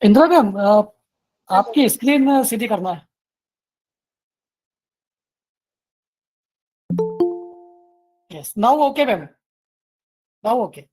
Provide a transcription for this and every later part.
Indira ma'am, आपकी screen सीधी करना है। Yes, now okay ma'am, now okay.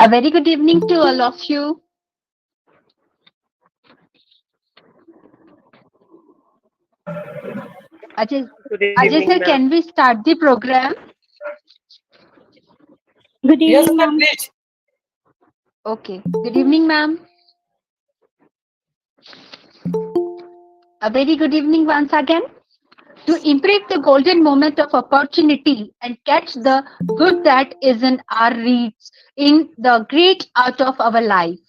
A very good evening to all of you. Ajay sir, can we start the program? Good Yes evening, ma'am, ma'am. please. Okay. Good evening, ma'am. A very good evening once again. To improve the golden moment of opportunity and catch the good that is in our reach in the great art of our life.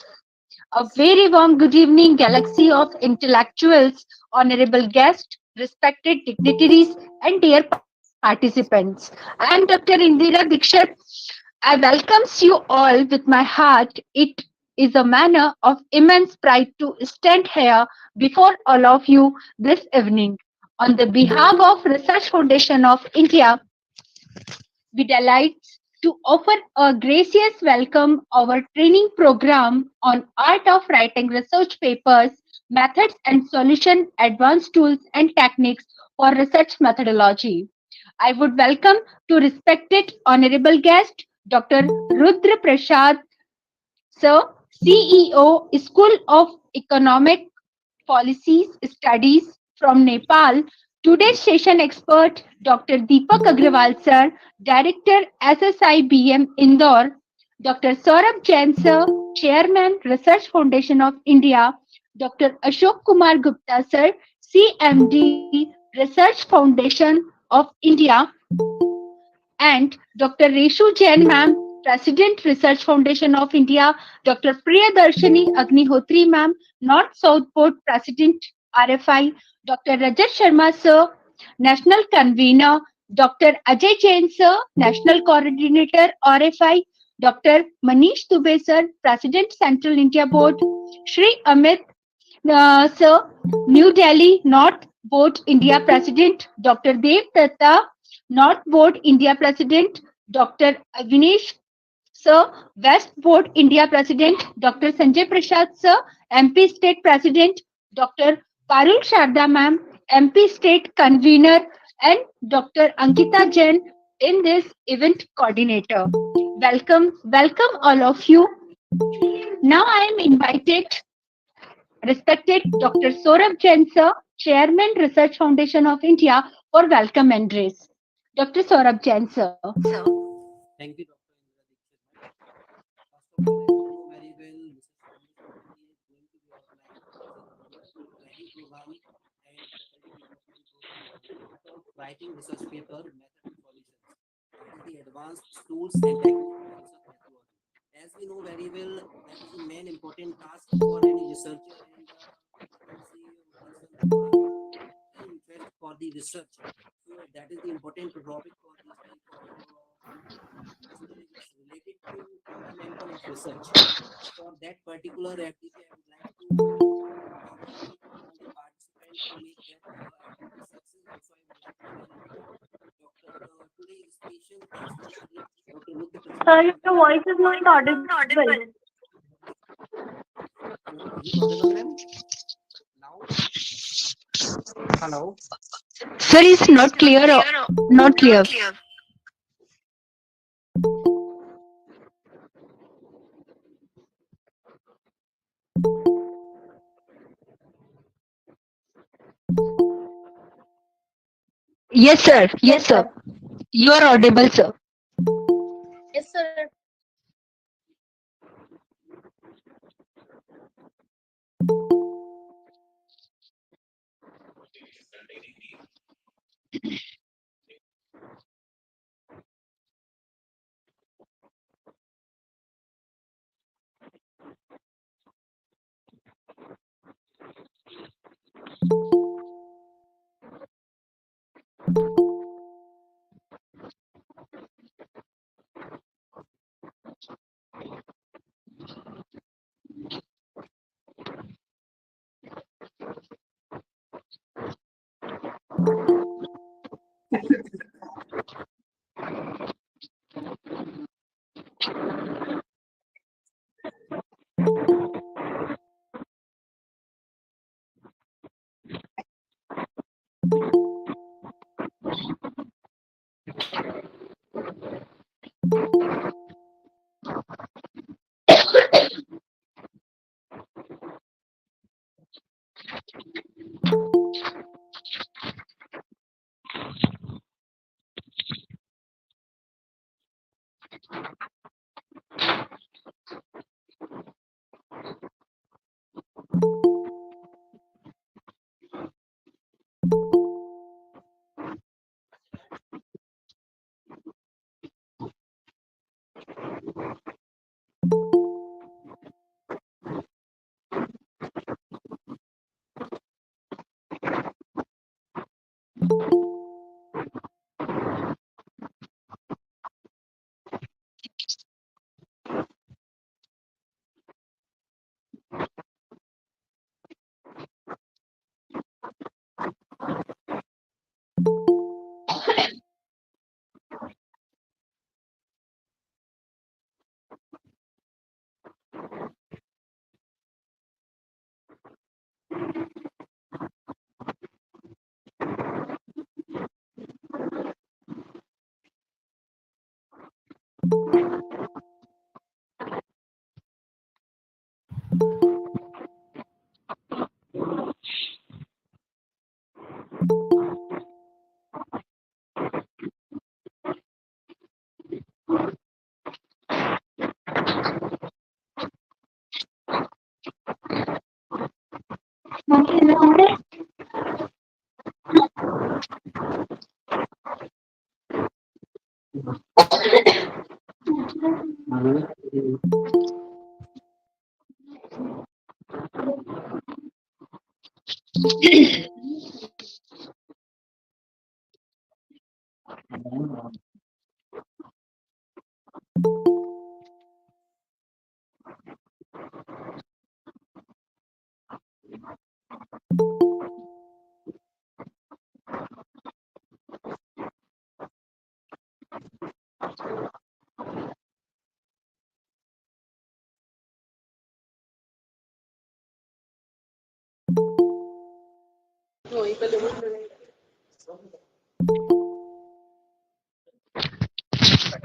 A very warm good evening, galaxy of intellectuals, honorable guests, respected dignitaries, and dear participants. I am Dr. Indira Dikshit. I welcomes you all with my heart. It is a manner of immense pride to stand here before all of you this evening. On the behalf of Research Foundation of India, we delight to offer a gracious welcome our training program on art of writing research papers, methods and solution, advanced tools and techniques for research methodology. I would welcome to respected honorable guest Dr. Rudra Prasad Sir, CEO, School of Economic Policies Studies from Nepal. Today's session expert, Dr. Deepak Agrawal sir, Director SSIBM Indore, Dr. Saurabh Jain sir, Chairman Research Foundation of India, Dr. Ashok Kumar Gupta sir, CMD Research Foundation of India, and Dr. Reshu Jain ma'am, President Research Foundation of India, Dr. Priyadarshini Agnihotri ma'am, North South Board President RFI, Dr. Rajat Sharma sir, National Convener, Dr. Ajay Jain sir, National Coordinator RFI, Dr. Manish Dubey sir, President Central India Board, Shri Amit sir, New Delhi North Board India President, Dr. Dev Datta, North Board India President, Dr. Avinash Sir, West Board India President, Dr. Sanjay Prasad Sir, MP State President, Dr. Parul Sharda Ma'am, MP State Convener, and Dr. Ankita Jain in this event coordinator. Welcome all of you. Now I am invited respected Dr. Saurabh Jain Sir, Chairman Research Foundation of India for welcome address. Dr. Saurabh Jain Sir. Thank you, Dr. As we know very well, Research Foundation of India is going to be organized as a new training program and faculty development program as a part of writing research paper method and solutions. That is the advanced tools and technique of research methodology. As we know very well, that is the main important task for any researcher and we can say a person who are very interest for the research. So that is the important topic for this type of lecture. It's related to fundamental of research. For that particular activity, I would like to invite all the participants to make that activity success. Also, I would like to welcome Dr. Today's special guest in our range, Dr. Nitya Prasad Sir, Sharma. your voice is not audible. Hello, is it audible, ma'am? Now, hello. Sir, it's not clear. Not clear. Yes, sir. Yes, sir. You are audible, sir.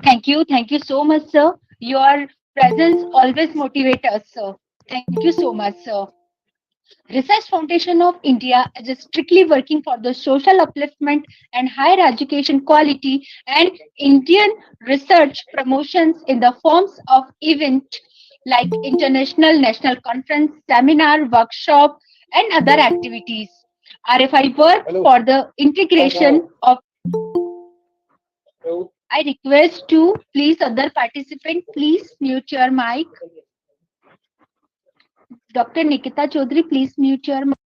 Thank you. Thank you so much, sir. Your presence always motivates us, sir. Thank you so much, sir. Research Foundation of India is strictly working for the social upliftment and higher education quality and Indian research promotions in the forms of event like international, national conference, seminar, workshop, and other activities. RFI work for the integration of. I request to please other participant, please mute your mic. Dr. Nikita Chaudhary, please mute your mic.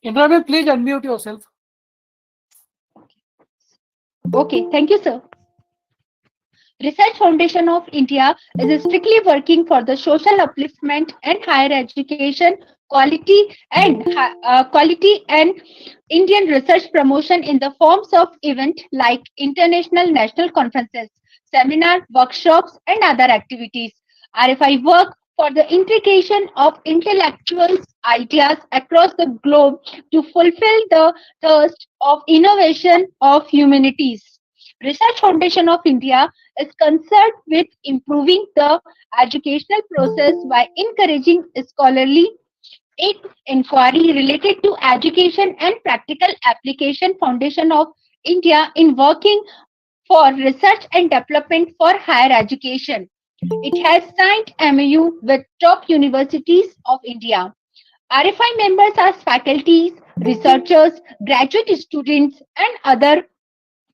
Indra, please unmute yourself. Okay, thank you, sir. Research Foundation of India is strictly working for the social upliftment and higher education quality and Indian research promotion in the forms of event like international national conferences, seminar, workshops, and other activities. RFI work for the integration of intellectuals ideas across the globe to fulfill the thirst of innovation of humanities. Research Foundation of India is concerned with improving the educational process by encouraging scholarly inquiry related to education and practical application. Foundation of India in working for research and development for higher education. It has signed MOU with top universities of India. RFI members are faculties, researchers, graduate students, and other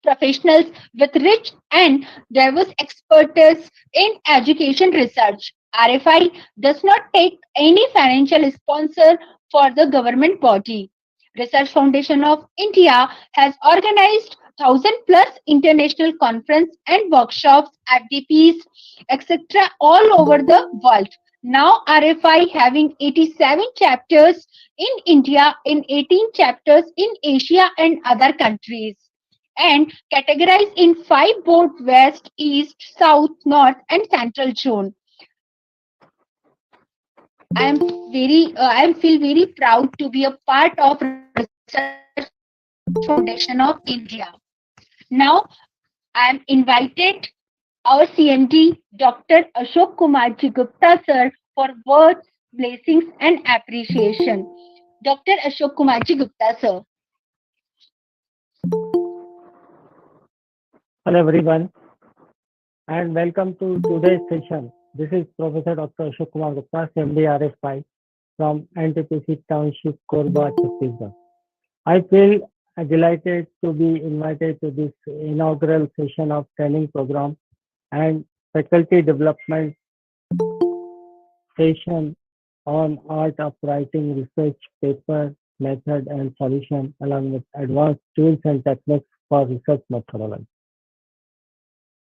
professionals with rich and diverse expertise in education research. RFI does not take any financial sponsor for the government body. Research Foundation of India has organized 1,000 plus international conference and workshops, FDPs, etc. all over the world. Now RFI having 87 chapters in India, in 18 chapters in Asia and other countries, and categorized in five board: west, east, south, north, and central zone. I am feel very proud to be a part of Research Foundation of India. Now I am invited our CMD Dr. Ashok Kumar Ji Gupta sir for words, blessings, and appreciation. Dr. Ashok Kumar Ji Gupta sir. Hello everyone and welcome to today's session. This is Professor Dr. Ashok Kumar Gupta, CMD RFI from NTPC Township, Korba, Chhattisgarh. I feel delighted to be invited to this inaugural session of training program and faculty development session on art of writing research paper, method and solution along with advanced tools and techniques for research methodology.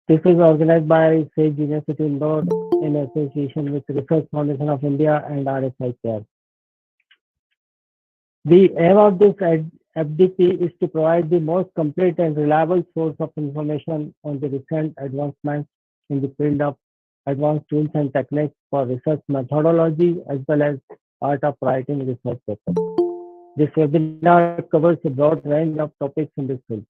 This is organized by Sage University Indore in association with Research Foundation of India and RFI-CARE. The aim of this FDP is to provide the most complete and reliable source of information on the recent advancements in the field of advanced tools and techniques for research methodology as well as art of writing research papers. This webinar covers a broad range of topics in this field.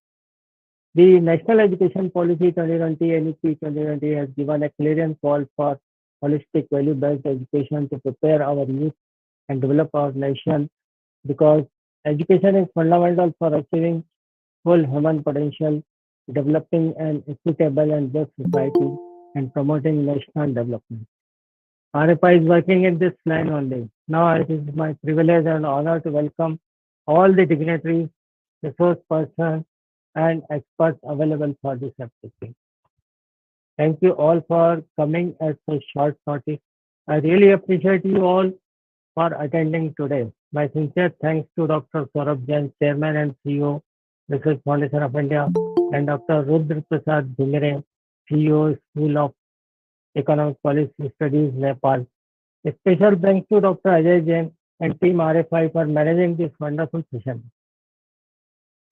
The National Education Policy 2020 NEP 2020 has given a clarion call for holistic value-based education to prepare our youth and develop our nation, because education is fundamental for achieving full human potential, developing an equitable and just society, and promoting national development. RFI is working in this line only. Now it is my privilege and honor to welcome all the dignitaries, resource persons, and experts available for this activity. Thank you all for coming at such short notice. I really appreciate you all for attending today. My sincere thanks to Dr. Saurabh Jain, Chairman and CEO, Research Foundation of India, and Dr. Rudra Prasad Dhingre, CEO, School of Economic Policy Studies, Nepal. A special thanks to Dr. Ajay Jain and Team RFI for managing this wonderful session.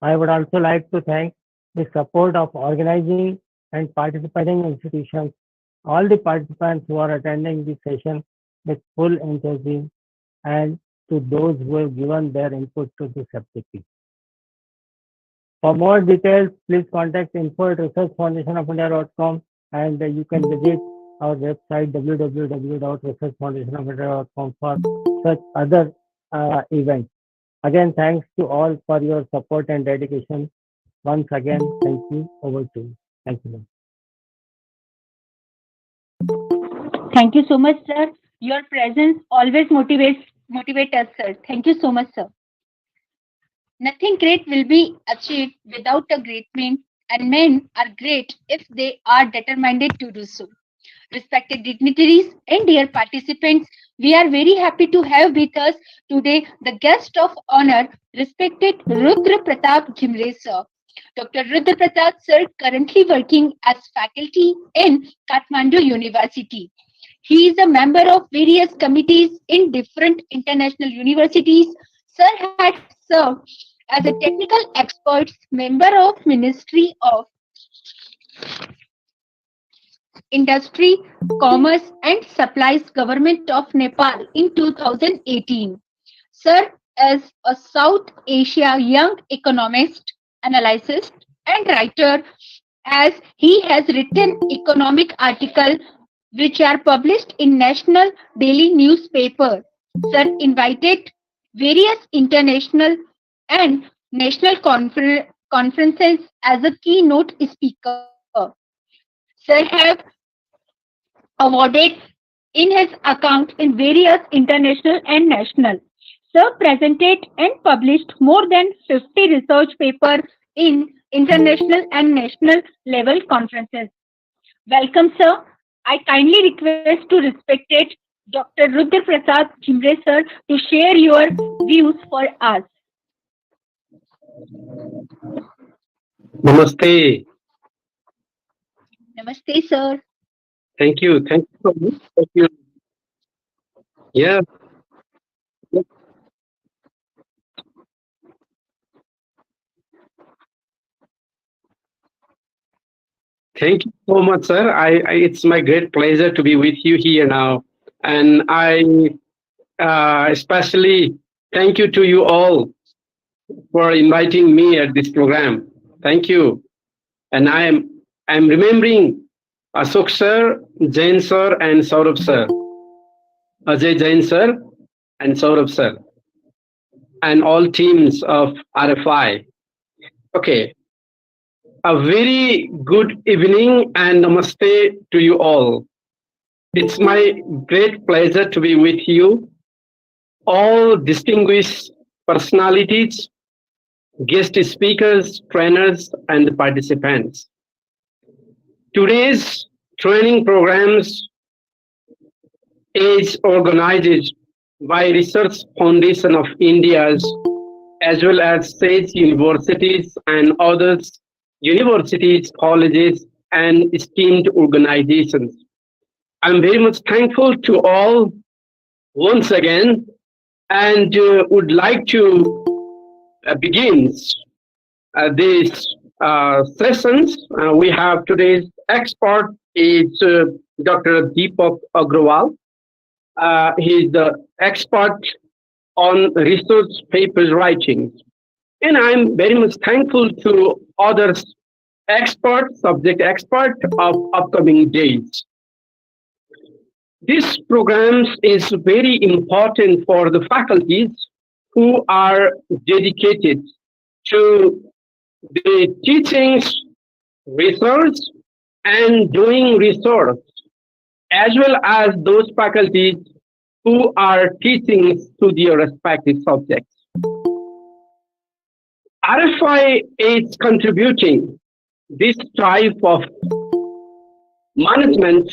I would also like to thank the support of organizing and participating institutions, all the participants who are attending this session with full enthusiasm, and to those who have given their input to this activity. For more details, please contact info@researchfoundationofindia.com, and you can visit our website www.researchfoundationofindia.com for such other events. Again, thanks to all for your support and dedication Once again, thank you. Over to you. Thank you. Thank you so much, sir. Your presence always motivate us, sir. Thank you so much, sir. Nothing great will be achieved without a great men, and men are great if they are determined to do so. Respected dignitaries and dear participants, we are very happy to have with us today the guest of honor, respected Rudra Pratap Jimre sir. Dr. Rudra Pratap sir currently working as faculty in Kathmandu University. He is a member of various committees in different international universities. Sir had served as a technical expert, member of Ministry of Industry, Commerce and Supplies Government of Nepal in 2018. Sir is a South Asia young economist, analyst and writer as he has written economic articles which are published in national daily newspaper. Sir invited various international and national conferences as a keynote speaker. Sir have awarded in his account in various international and national. Sir presented and published more than 50 research papers in international and national level conferences. Welcome, sir. I kindly request to respected Dr. Rudra Prasad Jimre, sir, to share your views for us. Namaste. Namaste, sir. Thank you. Thank you so much. Thank you. Yeah. Thank you so much, sir. It's my great pleasure to be with you here now, and I especially thank you to you all for inviting me at this program. Thank you, and I'm remembering Ashok sir, Jain sir, and Saurabh sir, Ajay Jain sir, and Saurabh sir, and all teams of RFI. Okay, a very good evening and namaste to you all. It's my great pleasure to be with you, all distinguished personalities, guest speakers, trainers, and participants. Today's training programs is organized by Research Foundation of India's as well as state universities and others universities, colleges, and esteemed organizations. I'm very much thankful to all once again and would like to begin these sessions. We have today's expert is Dr. Deepak Agrawal. He is the expert on research papers writing. And I'm very much thankful to others experts, subject expert of upcoming days. This program is very important for the faculties who are dedicated to the teachings, research, and doing research, as well as those faculties who are teaching to their respective subjects. RFI is contributing this type of management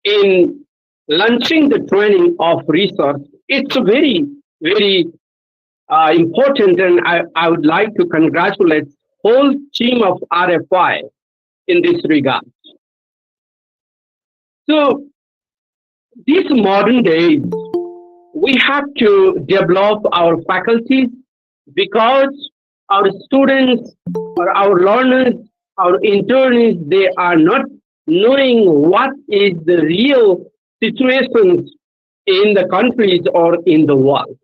in launching the training of research. It's very, very important, and I would like to congratulate whole team of RFI in this regard. So, these modern days, we have to develop our faculties because our students or our learners, our interns, they are not knowing what is the real situations in the countries or in the world.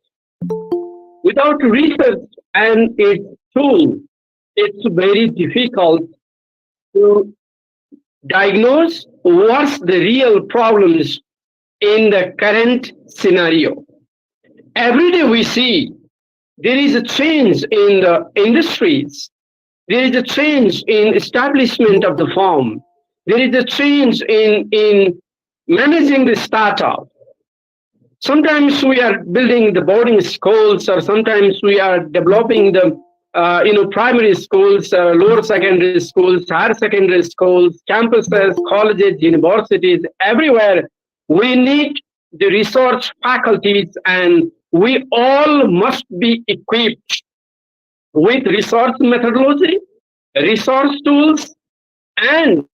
Without research and its tool, it's very difficult to diagnose what's the real problems in the current scenario. Every day we see there is a change in the industries, There is a change in establishment of the firm. There is a change in managing the startup. Sometimes we are building the boarding schools, or sometimes we are developing the primary schools, lower secondary schools, higher secondary schools, campuses, colleges, universities, everywhere. We need the research faculties, and we all must be equipped with research methodology, research tools, and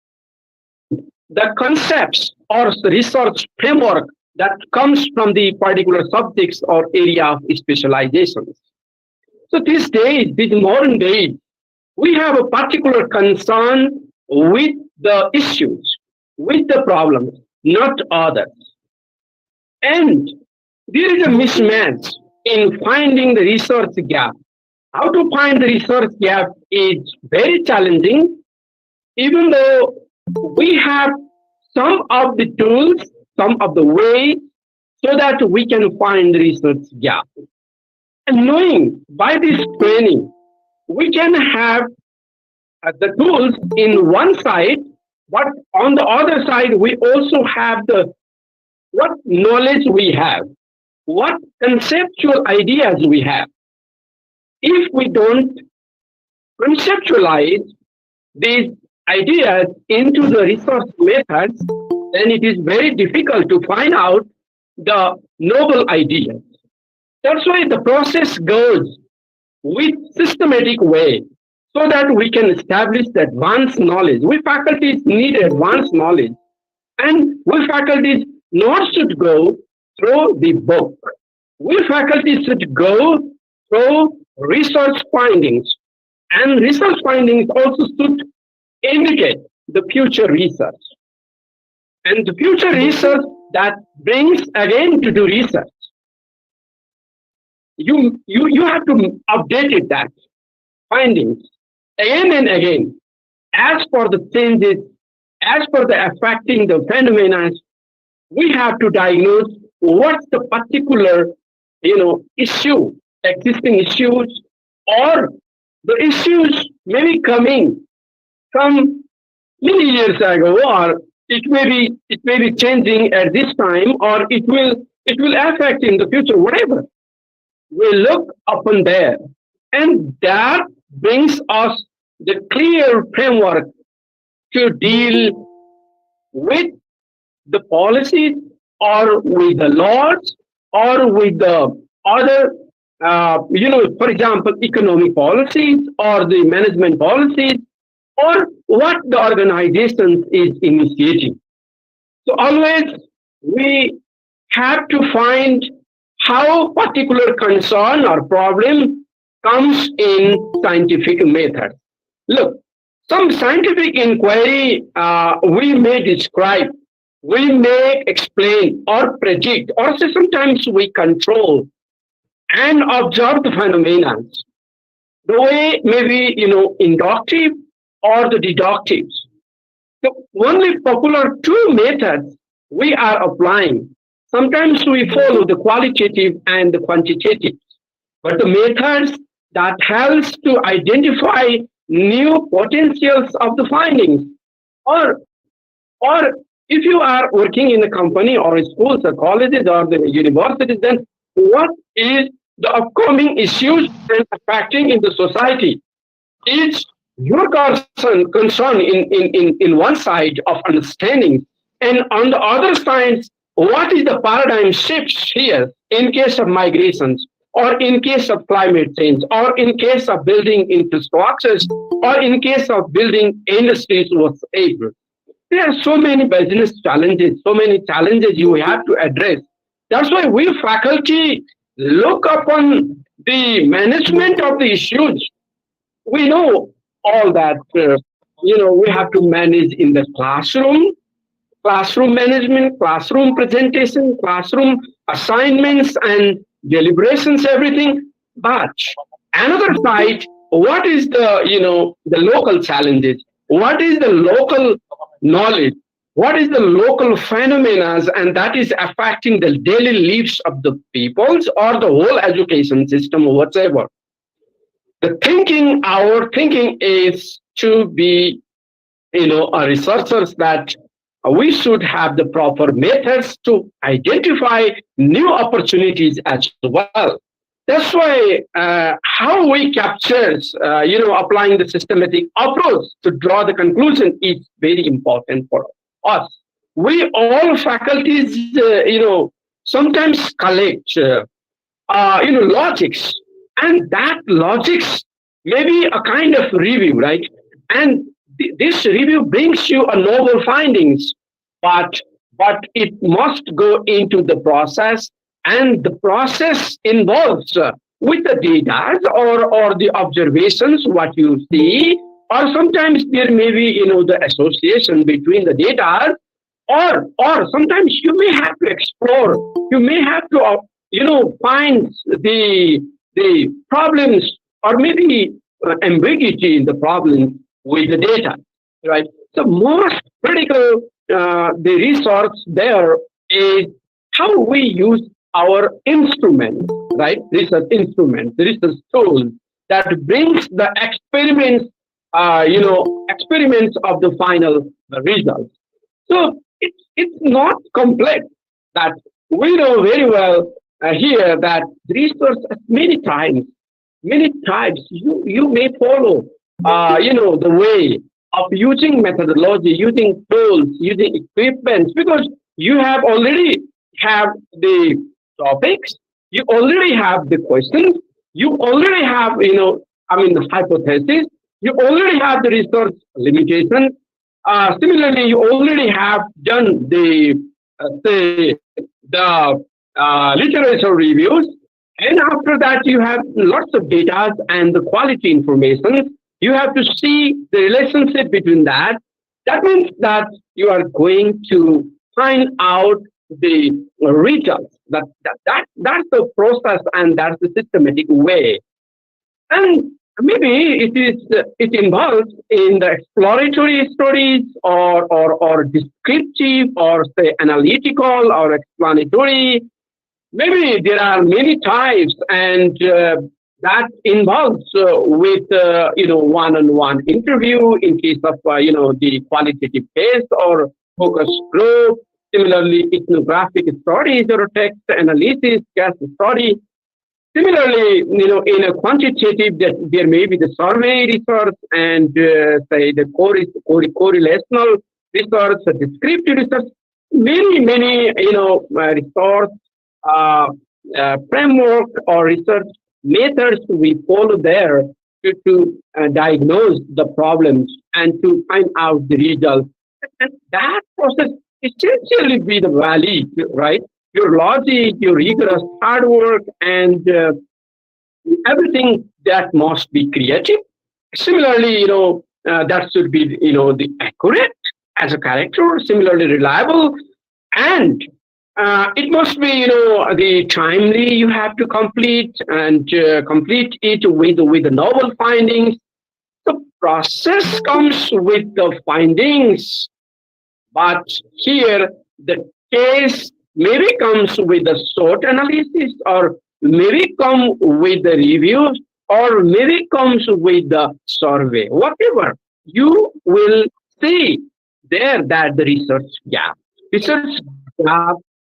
the concepts or the research framework that comes from the particular subjects or area of specializations. So these days, these modern days, we have a particular concern with the issues, with the problems, not others. And there is a mismatch in finding the research gap. How to find the research gap is very challenging, even though we have some of the tools, some of the ways, so that we can find the research gap. And knowing by this training, we can have the tools in one side, but on the other side, we also have the what knowledge we have, what conceptual ideas we have. If we don't conceptualize these ideas into the research methods, then it is very difficult to find out the novel ideas. That's why the process goes with systematic way so that we can establish the advanced knowledge. We faculties need advanced knowledge, and we faculties not should go through the book. We faculties should go through research findings, and research findings also should indicate the future research. And the future research that brings again to do research. You have to update it, that findings again and again as per the changes, as per the affecting the phenomena. We have to diagnose what's the particular issue, existing issues, or the issues may be coming from many years ago, or it may be changing at this time, or it will affect in the future, whatever. We look upon there, and that brings us the clear framework to deal with the policies, or with the laws, or with the other, for example, economic policies, or the management policies, or what the organization is initiating. So always we have to find how particular concern or problem comes in scientific method. Look, some scientific inquiry we may describe, we may explain or predict, or say sometimes we control and observe the phenomena. The way maybe inductive or the deductive. So only popular two methods we are applying. Sometimes we follow the qualitative and the quantitative, but the methods that helps to identify new potentials of the findings, or if you are working in a company or schools or colleges or the universities, then what is the upcoming issues and affecting in the society? Is your concern in one side of understanding, and on the other side, what is the paradigm shifts here in case of migrations, or in case of climate change, or in case of building infrastructures, or in case of building industries whatsoever? There are so many business challenges, so many challenges you have to address. That's why we faculty look upon the management of the issues. We know all that, we have to manage in the classroom management, classroom presentation, classroom assignments and deliberations, everything. But another side, what is the local challenges? What is the local knowledge? What is the local phenomena, and that is affecting the daily lives of the peoples or the whole education system or whatever? our thinking is to be, researchers, that we should have the proper methods to identify new opportunities as well. That's why how we capture, applying the systematic approach to draw the conclusion is very important for us. We all faculties, sometimes collect, logics, and that logics may be a kind of review, right? And this review brings you a novel findings, but it must go into the process, and the process involves with the data or the observations what you see, or sometimes there may be, the association between the data, or sometimes you may have to explore, you may have to find the problems, or maybe ambiguity in the problem with the data, right? So most critical, the resource there is how we use our instruments, right? Research instruments, research tools that brings the experiments of the final results. So it's not complex. That we know very well here that research many times you may follow the way of using methodology, using tools, using equipment, because you have already have the topics, you already have the questions, you already have the hypothesis, you already have the research limitation. Similarly, you already have done the say the literature reviews, and after that you have lots of data and the quality information. You have to see the relationship between that. That means that you are going to find out the results. That's the process, and that's the systematic way. And maybe it involves in the exploratory studies, or descriptive, or say analytical, or explanatory. Maybe there are many types, and that involves with one-on-one interview in case of the qualitative test or focus group. Similarly, ethnographic studies or text analysis, case study. Similarly, in a quantitative, that there may be the survey research, and say the correlational research, the descriptive research. Many research framework or research methods we follow there to diagnose the problems and to find out the results. And that process essentially be the value, right? Your logic, your rigorous hard work, and everything that must be creative. Similarly, that should be, the accurate as a character, similarly reliable, and it must be, the timely you have to complete, and complete it with the novel findings. The process comes with the findings, but here the case maybe comes with a SWOT analysis, or maybe come with the reviews, or maybe comes with the survey. Whatever, you will see there that the research gap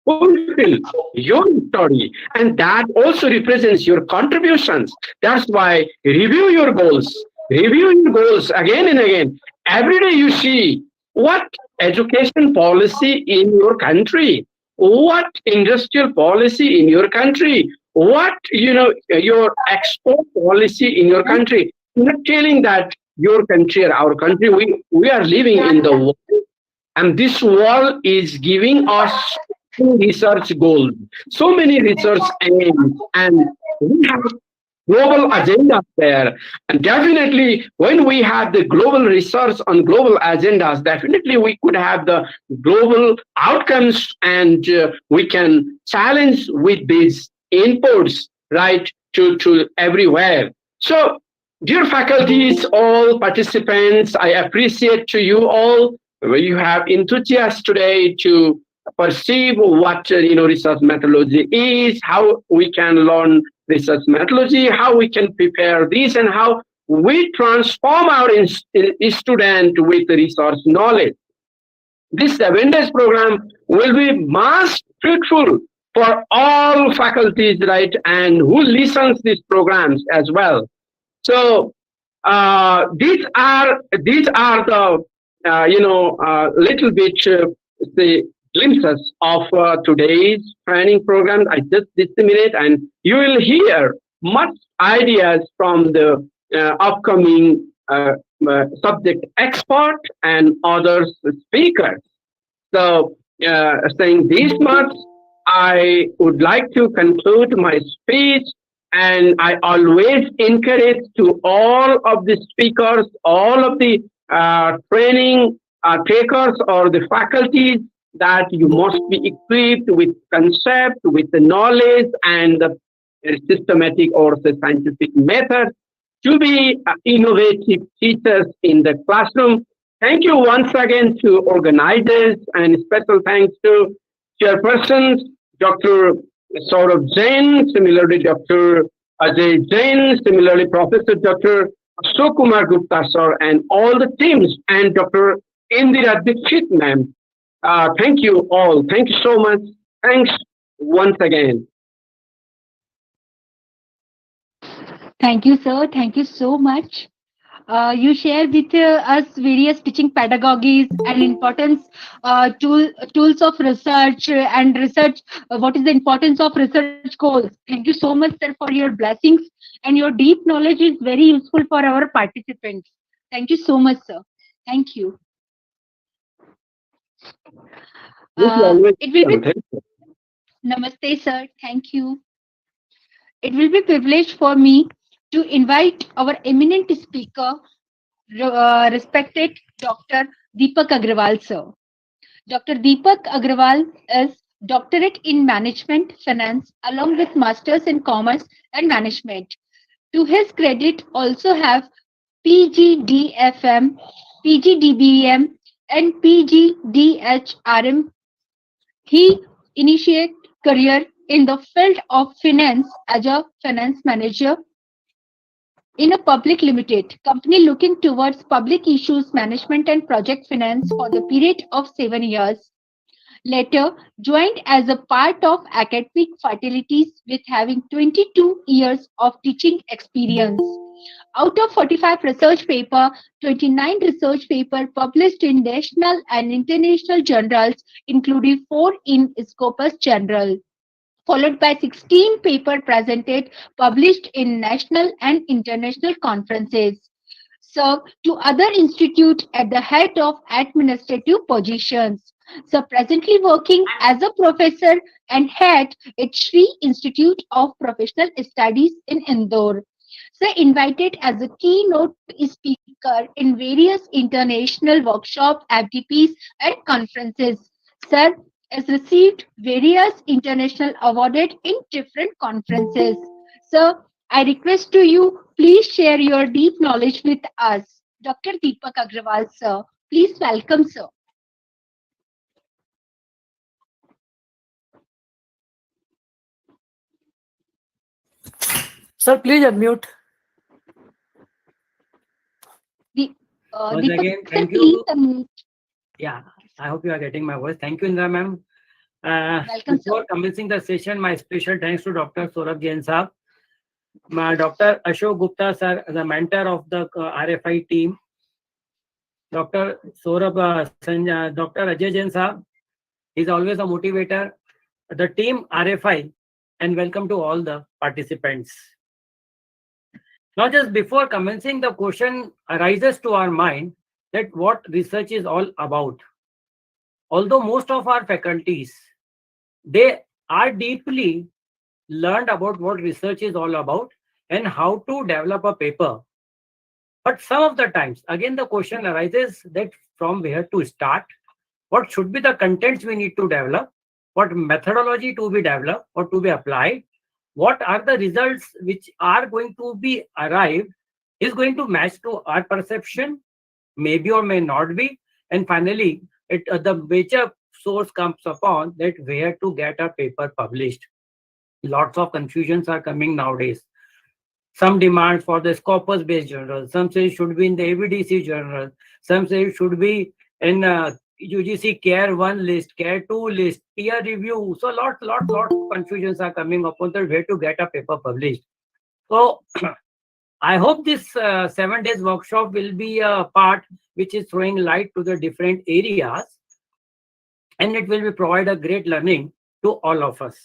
fulfill your study, and that also represents your contributions. That's why review your goals again and again. Every day you see what education policy in your country, what industrial policy in your country, what your export policy in your country. I'm not telling that your country or our country, we are living in the world, and this world is giving us research goals, so many research aims, and we have global agendas there. And definitely, when we have the global research on global agendas, definitely we could have the global outcomes, and we can challenge with these inputs, right, to everywhere. So, dear faculties, all participants, I appreciate to you all. You have enthusiasm today to perceive what research methodology is, how we can learn research methodology, how we can prepare this, and how we transform our student with research knowledge. This 7 days program will be most fruitful for all faculties, right, and who listens these programs as well. So these are the little bit the glimpses of today's training program. I just disseminate, and you will hear much ideas from the upcoming subject expert and other speakers. So, saying this much, I would like to conclude my speech, and I always encourage to all of the speakers, all of the training takers or the faculties, that you must be equipped with concept, with the knowledge and the systematic or the scientific method to be innovative teachers in the classroom. Thank you once again to organizers, and special thanks to chairpersons, Dr. Saurabh Jain, similarly Dr. Ajay Jain, similarly Professor Dr. Sukumar Gupta sir, and all the teams, and Dr. Indira Dikshit ma'am. Thank you all. Thank you so much. Thanks once again. Thank you, sir. Thank you so much. You share with us various teaching pedagogies and importance tools of research and research. What is the importance of research goals? Thank you so much, sir, for your blessings, and your deep knowledge is very useful for our participants. Thank you so much, sir. Thank you. This is always It will be thank you. Namaste, sir. Thank you. It will be a privilege for me to invite our eminent speaker, respected Dr. Deepak Agrawal, sir. Dr. Deepak Agrawal is doctorate in management finance along with masters in commerce and management. To his credit, also have PGDFM, PGDBM, and PGDHRM. He initiated career in the field of finance as a finance manager in a public limited company looking towards public issues management and project finance for the period of 7 years. Later, joined as a part of academic fatalities with having 22 years of teaching experience. Out of 45 research paper, 29 research paper published in national and international journals, including 4 in Scopus Journal, followed by 16 paper presented published in national and international conferences. Served to other institutes at the head of administrative positions. So presently working as a professor and head at Sri Institute of Professional Studies in Indore. So invited as a keynote speaker in various international workshops, FDPs, and conferences. Sir has received various international awarded in different conferences. So I request to you, please share your deep knowledge with us. Dr. Deepak Agrawal, sir. Please welcome, sir. Sir, please unmute. Once Deepak, again, sir, thank please you. unmute. Yeah, I hope you are getting my voice. Thank you, Indra ma'am. Welcome, Before sir. commencing the session, my special thanks to Dr. Saurabh Jain sir, my Dr. Ashok Gupta sir, the mentor of the RFI team, Dr. Saurabh, Dr. Ajay Jain sir, he's always a motivator, the team RFI, and welcome to all the participants. Now, just before commencing, the question arises to our mind that what research is all about. Although most of our faculties, they are deeply learned about what research is all about and how to develop a paper. But some of the times, again, the question arises that from where to start, what should be the contents we need to develop, what methodology to be developed or to be applied, what are the results which are going to be arrived is going to match to our perception, maybe or may not be, and finally, the major source comes upon that where to get a paper published. Lots of confusions are coming nowadays. Some demand for the Scopus-based journal. Some say it should be in the ABDC journal. Some say it should be in UGC CARE 1 list, CARE 2 list, peer review. So lots of confusions are coming upon the way to get a paper published. So I hope this 7 days workshop will be a part which is throwing light to the different areas, and it will be provide a great learning to all of us.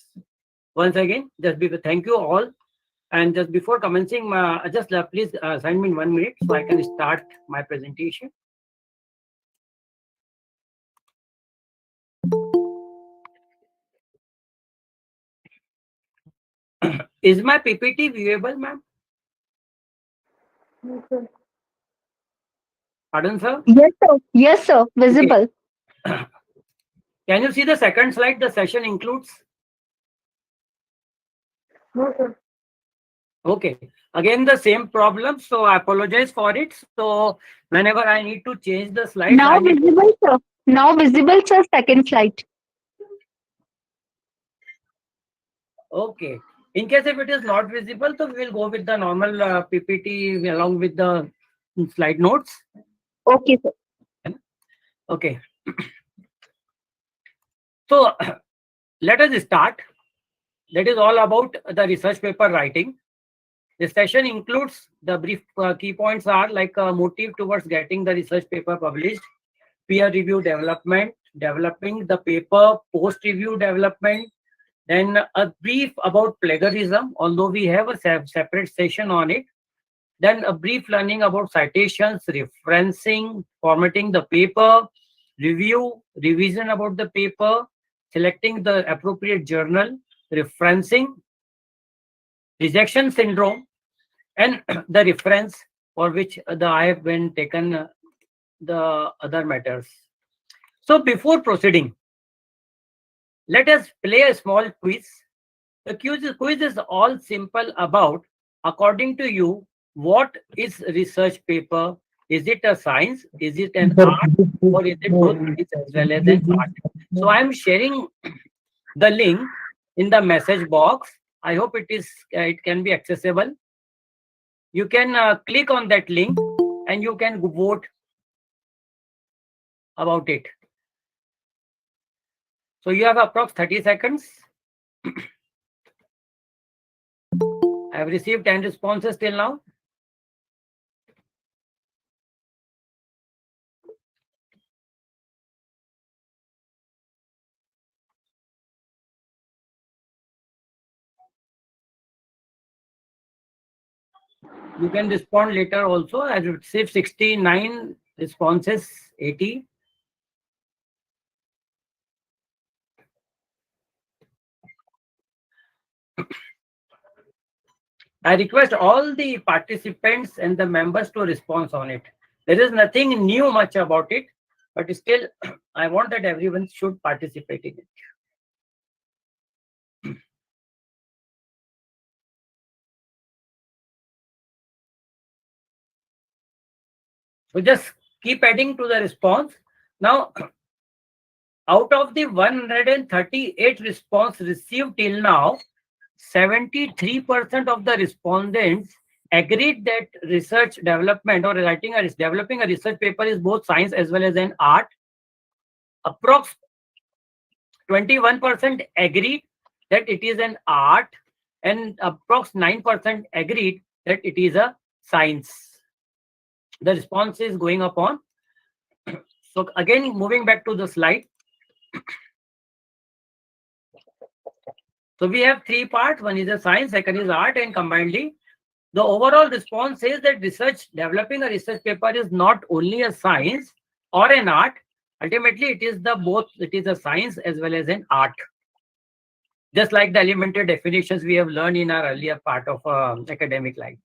Once again, thank you all. And just before commencing, please sign me in 1 minute so I can start my presentation. Is my PPT viewable, ma'am? Pardon, sir? Yes, sir. Yes, sir. Visible. Okay. Can you see the second slide? The session includes. No, sir. Okay. Again, the same problem. So I apologize for it. So whenever I need to change the slides, Now visible, sir. Now visible, sir. Second slide. Okay. In case if it is not visible, so we will go with the normal PPT along with the slide notes. Okay, sir. Okay. So let us start. That is all about the research paper writing. The session includes the brief key points are like a motive towards getting the research paper published, peer review development, developing the paper, post-review development, then a brief about plagiarism, although we have a separate session on it. Then a brief learning about citations, referencing, formatting the paper, review, revision about the paper, selecting the appropriate journal, referencing, rejection syndrome, and the reference for which I have been taken the other matters. So before proceeding, let us play a small quiz. The quiz is all simple about, according to you, what is research paper? Is it a science? Is it an art? Or is it both as well as an art? So I am sharing the link in the message box. I hope it can be accessible. You can click on that link and you can vote about it. So you have approx 30 seconds. I have received 10 responses till now. You can respond later also. I received 69 responses, 80. I request all the participants and the members to respond on it. There is nothing new much about it, but still I want that everyone should participate in it. So just keep adding to the response. Now, out of the 138 response received till now, 73% of the respondents agreed that research development or developing a research paper is both science as well as an art. Approx 21% agreed that it is an art, and approx 9% agreed that it is a science. The response is going upon. So again, moving back to the slide. So we have 3 parts. One is a science, second is art, and combinedly, the overall response says that developing a research paper is not only a science or an art. Ultimately, it is both. It is a science as well as an art. Just like the elementary definitions we have learned in our earlier part of academic life.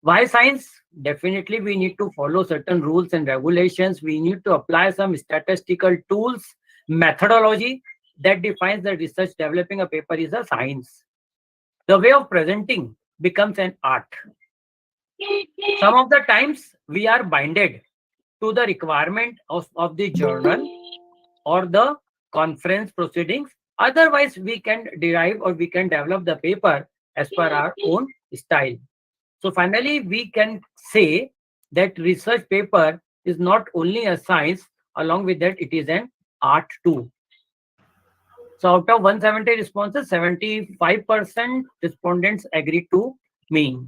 Why science? Definitely, we need to follow certain rules and regulations. We need to apply some statistical tools, methodology that defines that research developing a paper is a science. The way of presenting becomes an art. Some of the times we are binded to the requirement of the journal or the conference proceedings. Otherwise, we can derive or we can develop the paper as per our own style. So finally, we can say that research paper is not only a science, along with that, it is an art too. So out of 170 responses, 75% respondents agree to me.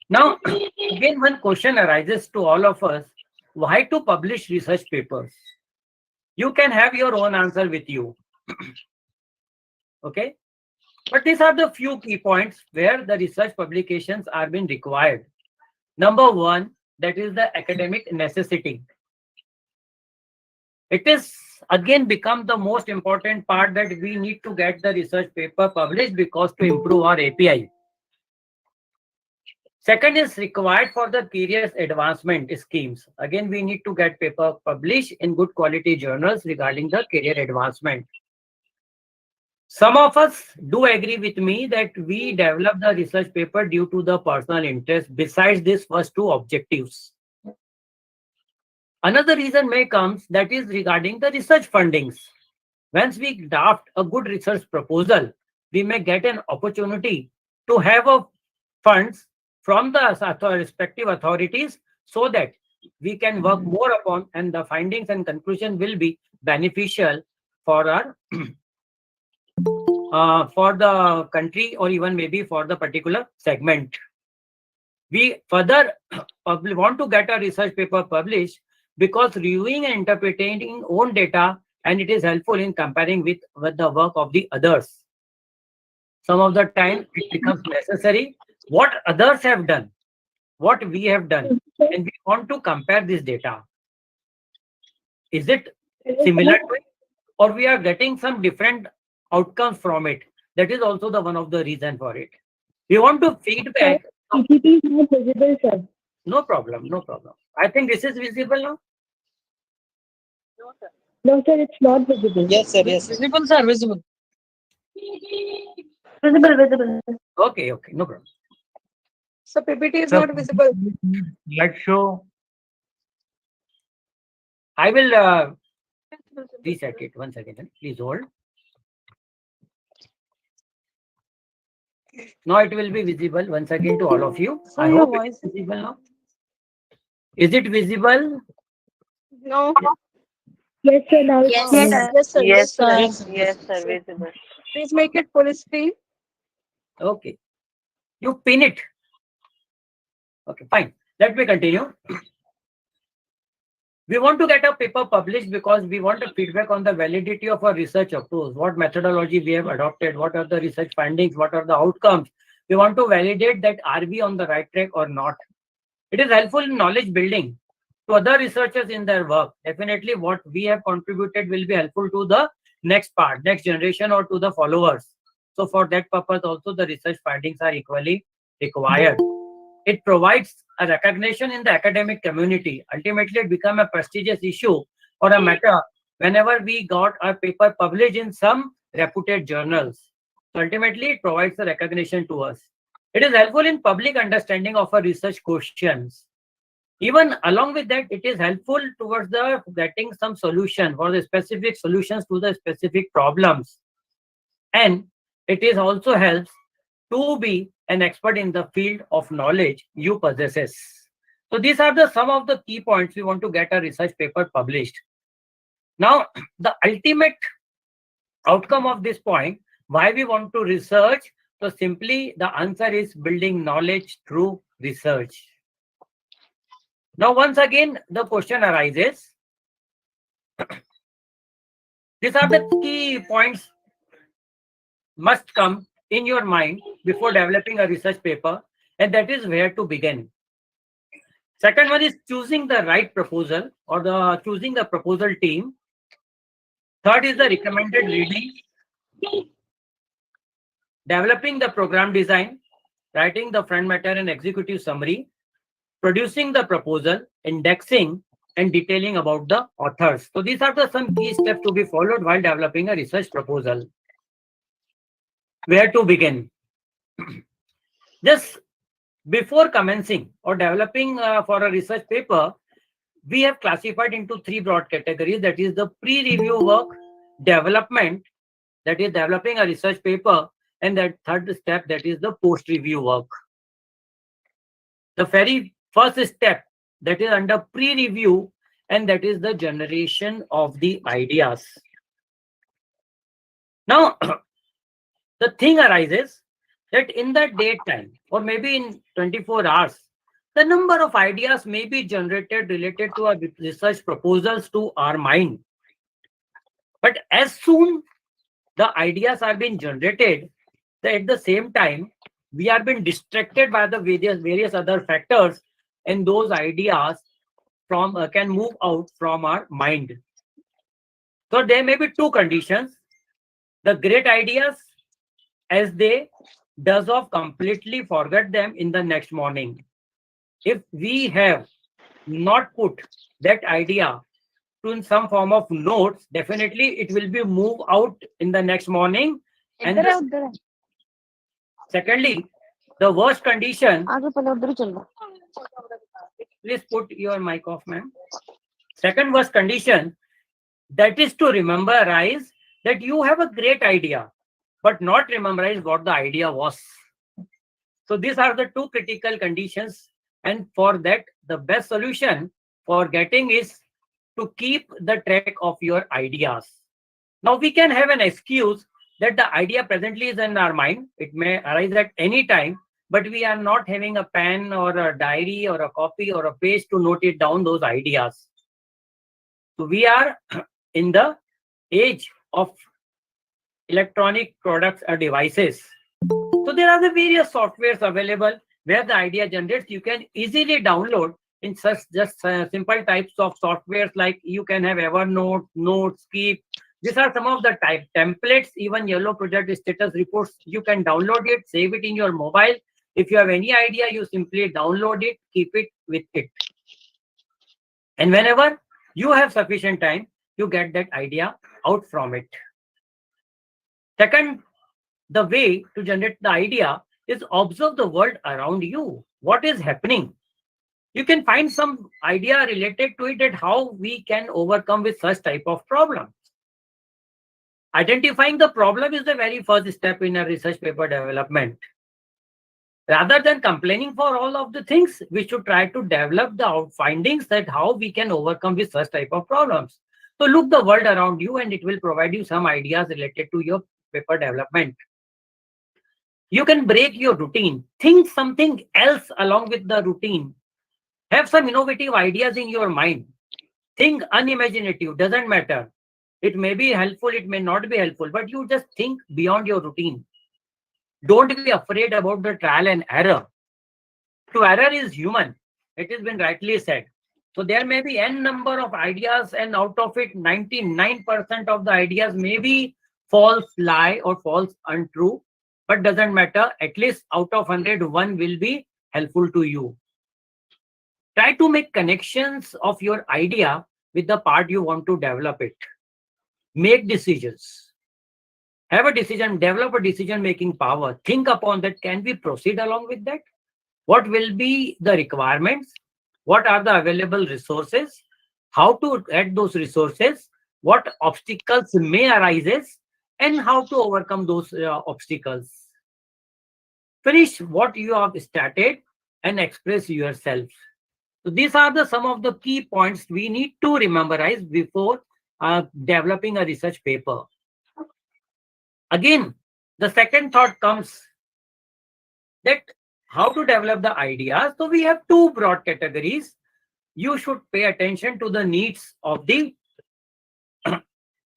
Now, again, one question arises to all of us: why to publish research papers? You can have your own answer with you. Okay, but these are the few key points where the research publications are being required. Number one, that is the academic necessity. It is again become the most important part that we need to get the research paper published because to improve our API. Second is required for the career advancement schemes. Again, we need to get paper published in good quality journals regarding the career advancement. Some of us do agree with me that we develop the research paper due to the personal interest besides these first two objectives. Another reason may comes that is regarding the research fundings. Once we draft a good research proposal, we may get an opportunity to have a funds from the respective authorities so that we can work more upon and the findings and conclusion will be beneficial for our for the country or even maybe for the particular segment. We further want to get a research paper published because reviewing and interpreting own data and it is helpful in comparing with the work of the others. Some of the time it becomes necessary what others have done, what we have done, and we want to compare this data. Is it similar to it, or we are getting some different outcomes from it? That is also the one of the reason for it. We want to feedback. PPT is not visible, sir. No problem, no problem. I think this is visible now. No, sir, it's not visible. Yes, sir. Yes. Visible, sir, visible. Visible. Okay, no problem. So PPT is not visible. Let's show. I will reset it. 1 second. Please hold. Now it will be visible once again to all of you. I hope it is visible now. Is it visible? No. Yes, sir, now it's Yes, visible. yes, sir. Yes, sir. Yes, sir, visible. Please make it full screen. Okay. You pin it. Okay, fine. Let me continue. We want to get a paper published because we want a feedback on the validity of our research approach, what methodology we have adopted, what are the research findings, what are the outcomes. We want to validate that are we on the right track or not. It is helpful in knowledge building to other researchers in their work. Definitely what we have contributed will be helpful to the next part, next generation or to the followers. So for that purpose also the research findings are equally required. It provides a recognition in the academic community. Ultimately, it becomes a prestigious issue or a matter whenever we got our paper published in some reputed journals. So ultimately, it provides a recognition to us. It is helpful in public understanding of our research questions. Even along with that, it is helpful towards the getting some solution for the specific solutions to the specific problems. And it is also helps to be an expert in the field of knowledge you possesses. So these are the some of the key points we want to get a research paper published. Now, the ultimate outcome of this point, why we want to research, so simply the answer is building knowledge through research. Now, once again, the question arises. These are the key points must come in your mind before developing a research paper, and that is where to begin. Second one is choosing the right proposal or the choosing the proposal team. Third is the recommended reading, developing the program design, writing the front matter and executive summary, producing the proposal, indexing, and detailing about the authors. So these are the some key steps to be followed while developing a research proposal. Where to begin? Just before commencing or developing for a research paper, we have classified into three broad categories. That is the pre-review work, development, that is developing a research paper, and that third step, that is the post-review work. The very first step, that is under pre-review, and that is the generation of the ideas. Now, the thing arises that in the daytime, or maybe in 24 hours, the number of ideas may be generated related to our research proposals to our mind. But as soon the ideas are being generated, at the same time, we are being distracted by the various other factors, and those ideas can move out from our mind. So there may be two conditions. The great ideas, as they does off completely forget them in the next morning. If we have not put that idea to in some form of notes, definitely it will be moved out in the next morning. And secondly, the worst condition. Please put your mic off, ma'am. Second worst condition, that is to rememberize that you have a great idea, but not rememberize what the idea was. So these are the two critical conditions, and for that, the best solution for getting is to keep the track of your ideas. Now we can have an excuse that the idea presently is in our mind. It may arise at any time, but we are not having a pen or a diary or a copy or a page to note it down, those ideas. So we are in the age of electronic products or devices. So there are the various softwares available where the idea generates. You can easily download in such just simple types of softwares, like you can have Evernote, Notes, Keep. These are some of the type templates, even Yellow Project status reports. You can download it, save it in your mobile. If you have any idea, you simply download it, keep it with it. And whenever you have sufficient time, you get that idea out from it. Second, the way to generate the idea is observe the world around you. What is happening? You can find some idea related to it, that how we can overcome with such type of problems. Identifying the problem is the very first step in a research paper development. Rather than complaining for all of the things, we should try to develop the findings that how we can overcome with such type of problems. So look the world around you, and it will provide you some ideas related to your paper development. You can break your routine. Think something else along with the routine. Have some innovative ideas in your mind. Think unimaginative, doesn't matter. It may be helpful, it may not be helpful, but you just think beyond your routine. Don't be afraid about the trial and error. To error is human. It has been rightly said. So there may be n number of ideas, and out of it, 99% of the ideas may be false lie or false untrue, but doesn't matter. At least out of 100, one will be helpful to you. Try to make connections of your idea with the part you want to develop it. Make decisions. Have a decision, develop a decision-making power. Think upon that. Can we proceed along with that? What will be the requirements? What are the available resources? How to add those resources? What obstacles may arise? And how to overcome those obstacles? Finish what you have started and express yourself. So these are some of the key points we need to rememberize before developing a research paper. Again, the second thought comes that how to develop the ideas. So we have two broad categories. You should pay attention to the needs of the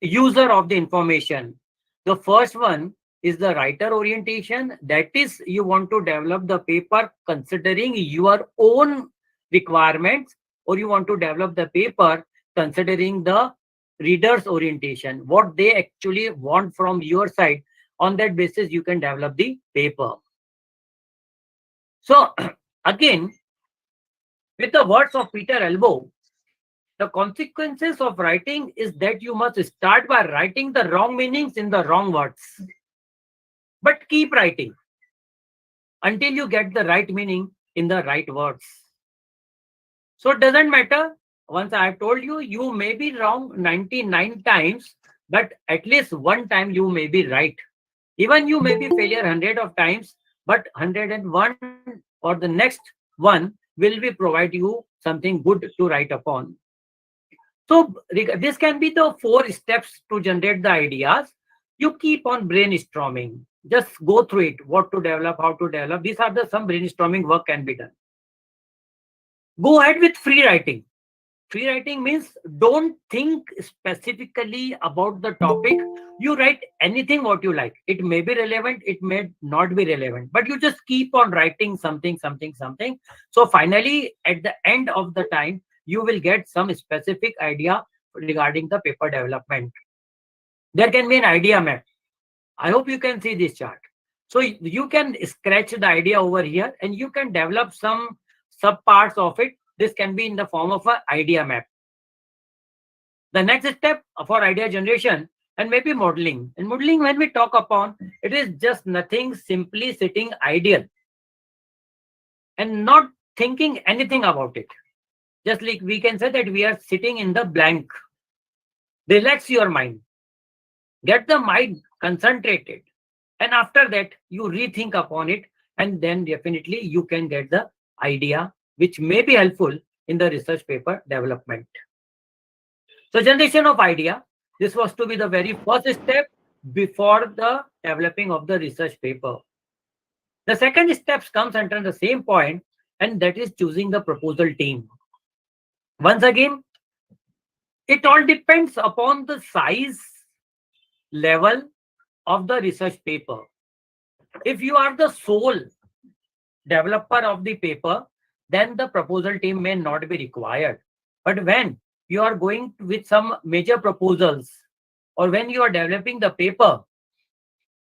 user of the information. The first one is the writer orientation. That is, you want to develop the paper considering your own requirements, or you want to develop the paper considering the reader's orientation, what they actually want from your side. On that basis, you can develop the paper. So again, with the words of Peter Elbow, the consequences of writing is that you must start by writing the wrong meanings in the wrong words. But keep writing until you get the right meaning in the right words. So it doesn't matter once I have told you, you may be wrong 99 times, but at least one time you may be right. Even you may be failure 100 of times, but 101 or the next one will be provide you something good to write upon. So this can be the 4 steps to generate the ideas. You keep on brainstorming. Just go through it, what to develop, how to develop. These are the some brainstorming work can be done. Go ahead with free writing. Free writing means don't think specifically about the topic. You write anything what you like. It may be relevant, it may not be relevant, but you just keep on writing something. So finally, at the end of the time, you will get some specific idea regarding the paper development. There can be an idea map. I hope you can see this chart. So you can scratch the idea over here and you can develop some sub parts of it. This can be in the form of an idea map. The next step for idea generation and maybe modeling. And modeling, when we talk upon, it is just nothing, simply sitting idle and not thinking anything about it. Just like we can say that we are sitting in the blank. Relax your mind. Get the mind concentrated. And after that, you rethink upon it. And then definitely you can get the idea which may be helpful in the research paper development. So generation of idea, this was to be the very first step before the developing of the research paper. The second step comes under the same point, and that is choosing the proposal team. Once again, it all depends upon the size level of the research paper. If you are the sole developer of the paper, then the proposal team may not be required. But when you are going with some major proposals, or when you are developing the paper,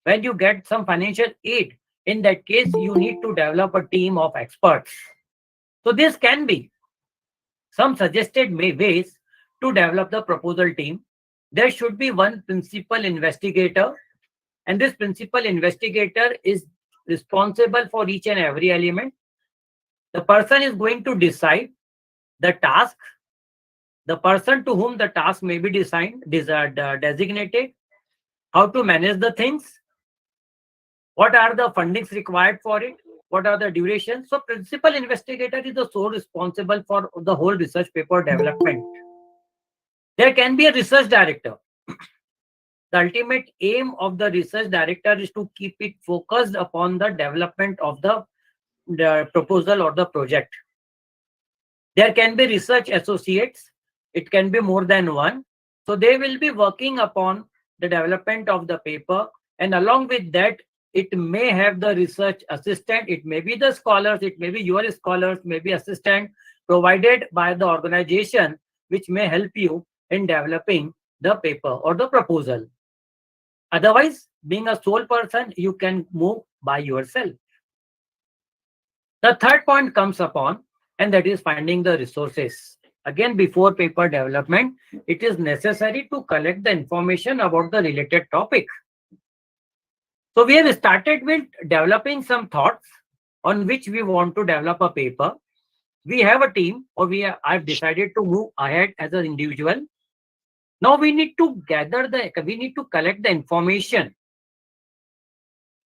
when you get some financial aid, in that case, you need to develop a team of experts. So this can be some suggested ways to develop the proposal team. There should be one principal investigator, and this principal investigator is responsible for each and every element. The person is going to decide the task, the person to whom the task may be designated, how to manage the things, what are the fundings required for it, what are the durations. So principal investigator is the sole responsible for the whole research paper development. There can be a research director. The ultimate aim of the research director is to keep it focused upon the development of the proposal or the project. There can be research associates. It can be more than one. So they will be working upon the development of the paper, and along with that, it may have the research assistant. It may be the scholars. It may be your scholars, maybe assistant provided by the organization, which may help you in developing the paper or the proposal. Otherwise, being a sole person, you can move by yourself. The third point comes upon, and that is finding the resources. Again, before paper development, it is necessary to collect the information about the related topic. So we have started with developing some thoughts on which we want to develop a paper. We have a team, or I've decided to move ahead as an individual. Now we need to collect the information.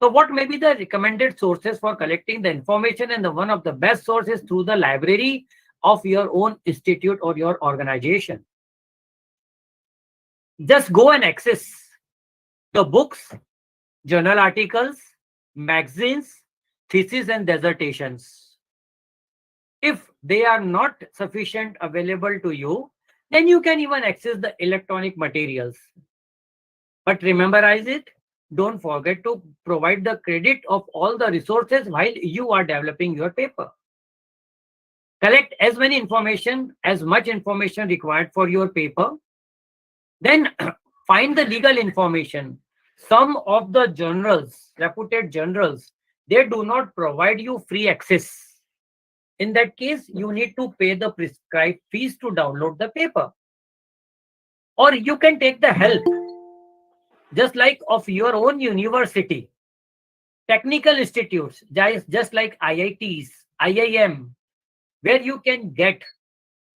So what may be the recommended sources for collecting the information? And one of the best sources through the library of your own institute or your organization. Just go and access the books, journal articles, magazines, theses and dissertations. If they are not sufficient available to you, then you can even access the electronic materials. But rememberize it, don't forget to provide the credit of all the resources while you are developing your paper. Collect as much information required for your paper. Then find the legal information. Some of the journals, reputed journals, they do not provide you free access. In that case, you need to pay the prescribed fees to download the paper. Or you can take the help, just like of your own university, technical institutes, just like IITs, IIM, where you can get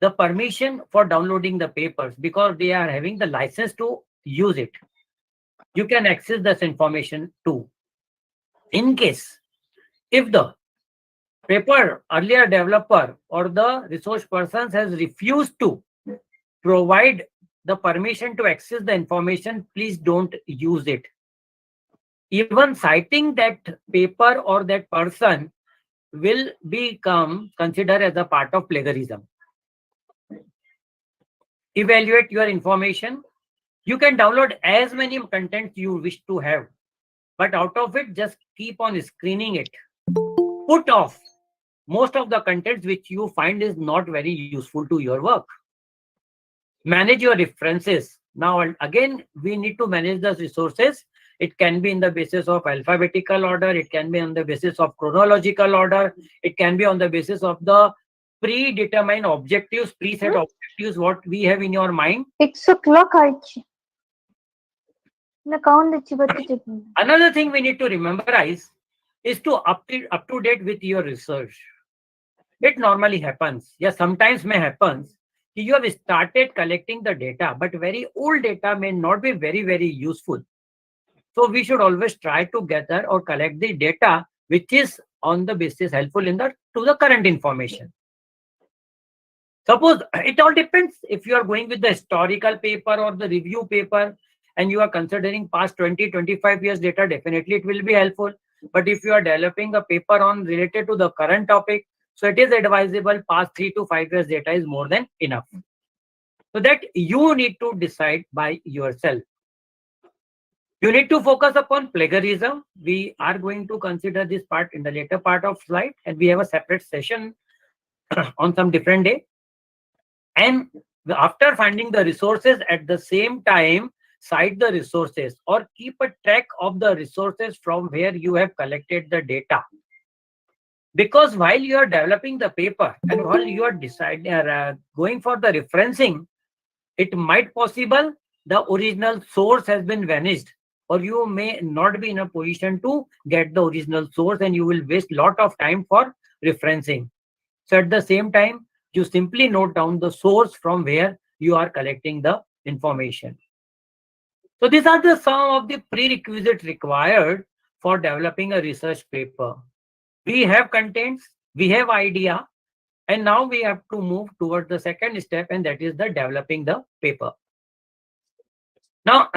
the permission for downloading the papers because they are having the license to use it. You can access this information too. In case if the paper earlier developer or the resource person has refused to provide the permission to access the information, please don't use it. Even citing that paper or that person will become considered as a part of plagiarism. Evaluate your information. You can download as many contents you wish to have, but out of it, just keep on screening it. Put off most of the contents which you find is not very useful to your work. Manage your references. Now, again, we need to manage the resources. It can be in the basis of alphabetical order. It can be on the basis of chronological order. It can be on the basis of the predetermined objectives, preset objectives, what we have in your mind. 6 o'clock ಆಯ್ತು. Another thing we need to memorize is to up to date with your research. It normally happens. Yes, sometimes may happens. You have started collecting the data, but very old data may not be very useful. So we should always try to gather or collect the data which is on the basis helpful in to the current information. Suppose it all depends if you are going with the historical paper or the review paper and you are considering past 20-25 years data, definitely it will be helpful. But if you are developing a paper on related to the current topic, so it is advisable past 3 to 5 years data is more than enough. So that you need to decide by yourself. You need to focus upon plagiarism. We are going to consider this part in the later part of slide, and we have a separate session on some different day. And after finding the resources, at the same time, cite the resources or keep a track of the resources from where you have collected the data. Because while you are developing the paper and while you are going for the referencing, it might possible the original source has been vanished, or you may not be in a position to get the original source and you will waste a lot of time for referencing. So at the same time, you simply note down the source from where you are collecting the information. So these are some of the prerequisites required for developing a research paper. We have contents, we have idea, and now we have to move towards the second step, and that is the developing the paper. Now,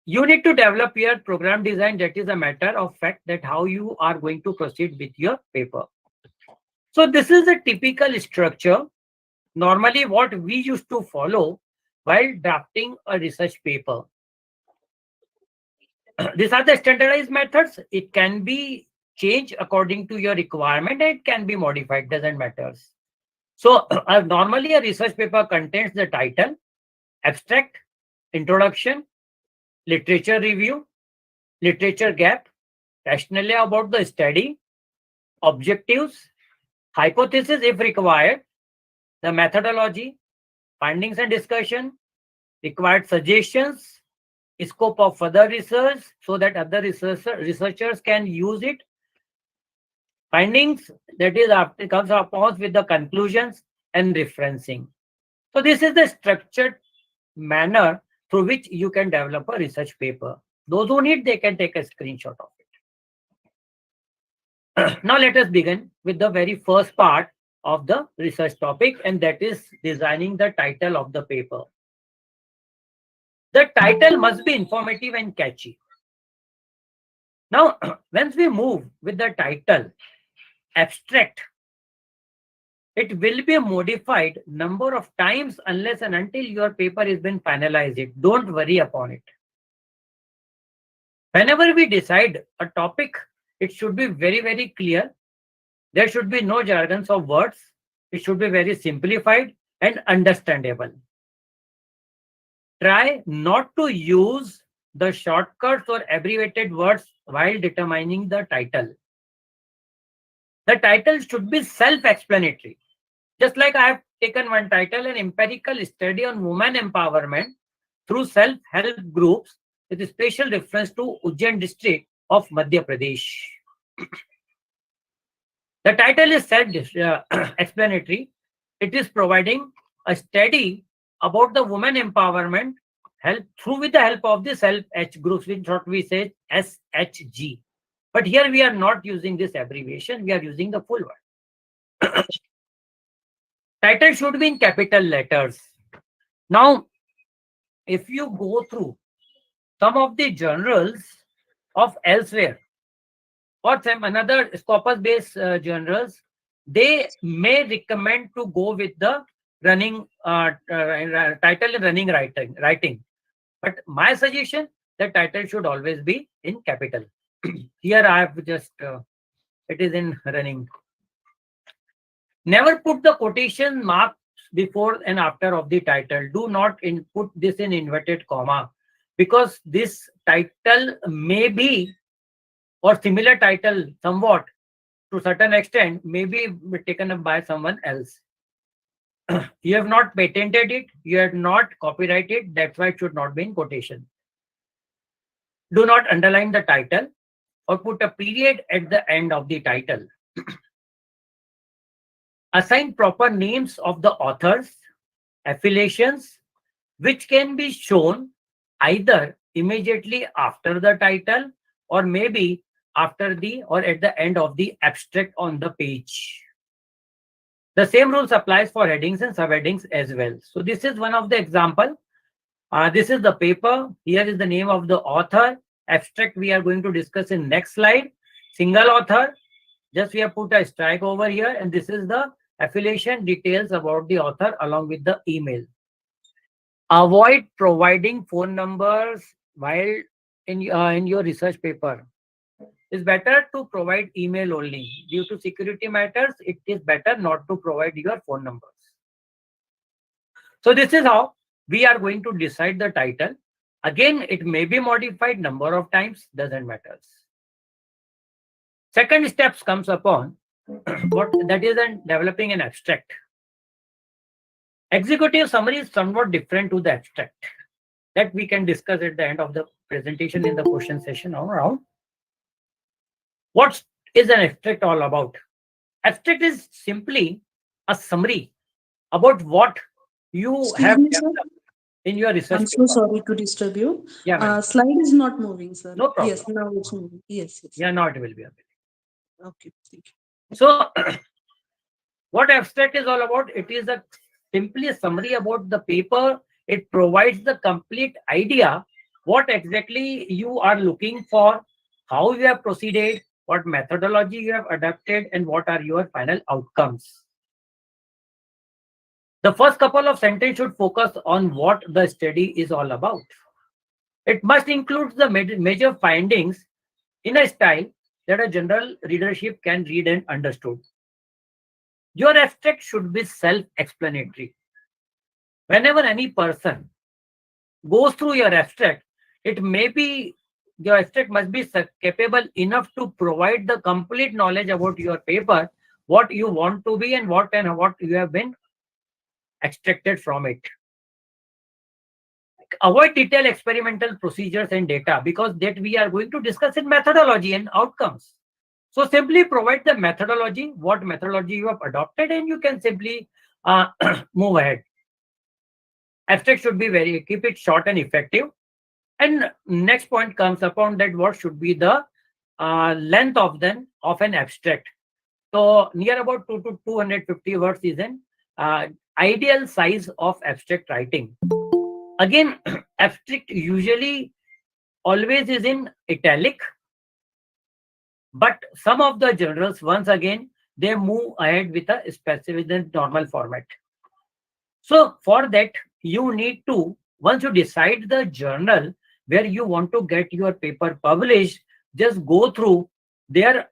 you need to develop your program design. That is a matter of fact that how you are going to proceed with your paper. So this is a typical structure. Normally what we used to follow while drafting a research paper. These are the standardized methods. It can be changed according to your requirement. It can be modified, doesn't matter. So normally a research paper contains the title, abstract, introduction, literature review, literature gap, rationale about the study, objectives, hypothesis if required, the methodology, findings and discussion, required suggestions, scope of further research so that other researchers can use it, findings, that is after it comes upon with the conclusions and referencing. So this is the structured manner through which you can develop a research paper. Those who need, they can take a screenshot of it. Now let us begin with the very first part of the research topic, and that is designing the title of the paper. The title must be informative and catchy. Now, once we move with the title, abstract, it will be modified number of times unless and until your paper has been finalized. Don't worry upon it. Whenever we decide a topic, it should be very clear. There should be no jargons of words. It should be very simplified and understandable. Try not to use the shortcuts or abbreviated words while determining the title. The title should be self-explanatory. Just like I have taken one title, an empirical study on women empowerment through self-help groups with a special reference to Ujjain district of Madhya Pradesh. The title is self-explanatory. It is providing a study about the women empowerment with the help of the self-H groups, which what we say SHG. But here we are not using this abbreviation, we are using the full word. Title should be in capital letters. Now, if you go through some of the journals of elsewhere or some another Scopus-based journals, they may recommend to go with the running title and running writing. But my suggestion, the title should always be in capital. Here I have just, it is in running. Never put the quotation marks before and after of the title. Do not put this in inverted comma, because this title may be, or similar title somewhat to certain extent, may be taken up by someone else. You have not patented it, you have not copyrighted, that's why it should not be in quotation. Do not underline the title or put a period at the end of the title. Assign proper names of the authors, affiliations, which can be shown either immediately after the title or maybe after the or at the end of the abstract on the page. The same rules applies for headings and subheadings as well. So this is one of the example. This is the paper. Here is the name of the author. Abstract we are going to discuss in next slide. Single author. Just we have put a strike over here, and this is the affiliation details about the author along with the email. Avoid providing phone numbers while in your research paper. It's better to provide email only. Due to security matters, it is better not to provide your phone numbers. So this is how we are going to decide the title. Again, it may be modified number of times, doesn't matter. Second steps comes upon what that is developing an abstract. Executive summary is somewhat different to the abstract. That we can discuss at the end of the presentation in the question session around. What is an abstract all about? Abstract is simply a summary about what you Excuse have me, sir. in your research I'm so paper. sorry to disturb you. Yeah, ma'am. Slide is not moving, sir. No problem. Yes, now it's moving. Yes, yes. Yeah, now it will be available. Okay, thank you. So, what abstract is all about? It is simply a summary about the paper. It provides the complete idea what exactly you are looking for, how you have proceeded, what methodology you have adapted, and what are your final outcomes. The first couple of sentences should focus on what the study is all about. It must include the major findings in a style that a general readership can read and understood. Your abstract should be self-explanatory. Whenever any person goes through your abstract, your abstract must be capable enough to provide the complete knowledge about your paper, what you want to be and what you have been extracted from it. Avoid detailed experimental procedures and data, because that we are going to discuss in methodology and outcomes. So simply provide the methodology, what methodology you have adopted, and you can simply move ahead. Abstract should be keep it short and effective. And next point comes upon that what should be the length of an abstract. So near about 2 to 250 words is an ideal size of abstract writing. Again, abstract usually always is in italic, but some of the journals, once again, they move ahead with a specific normal format. So for that, you need to, once you decide the journal where you want to get your paper published, just go through their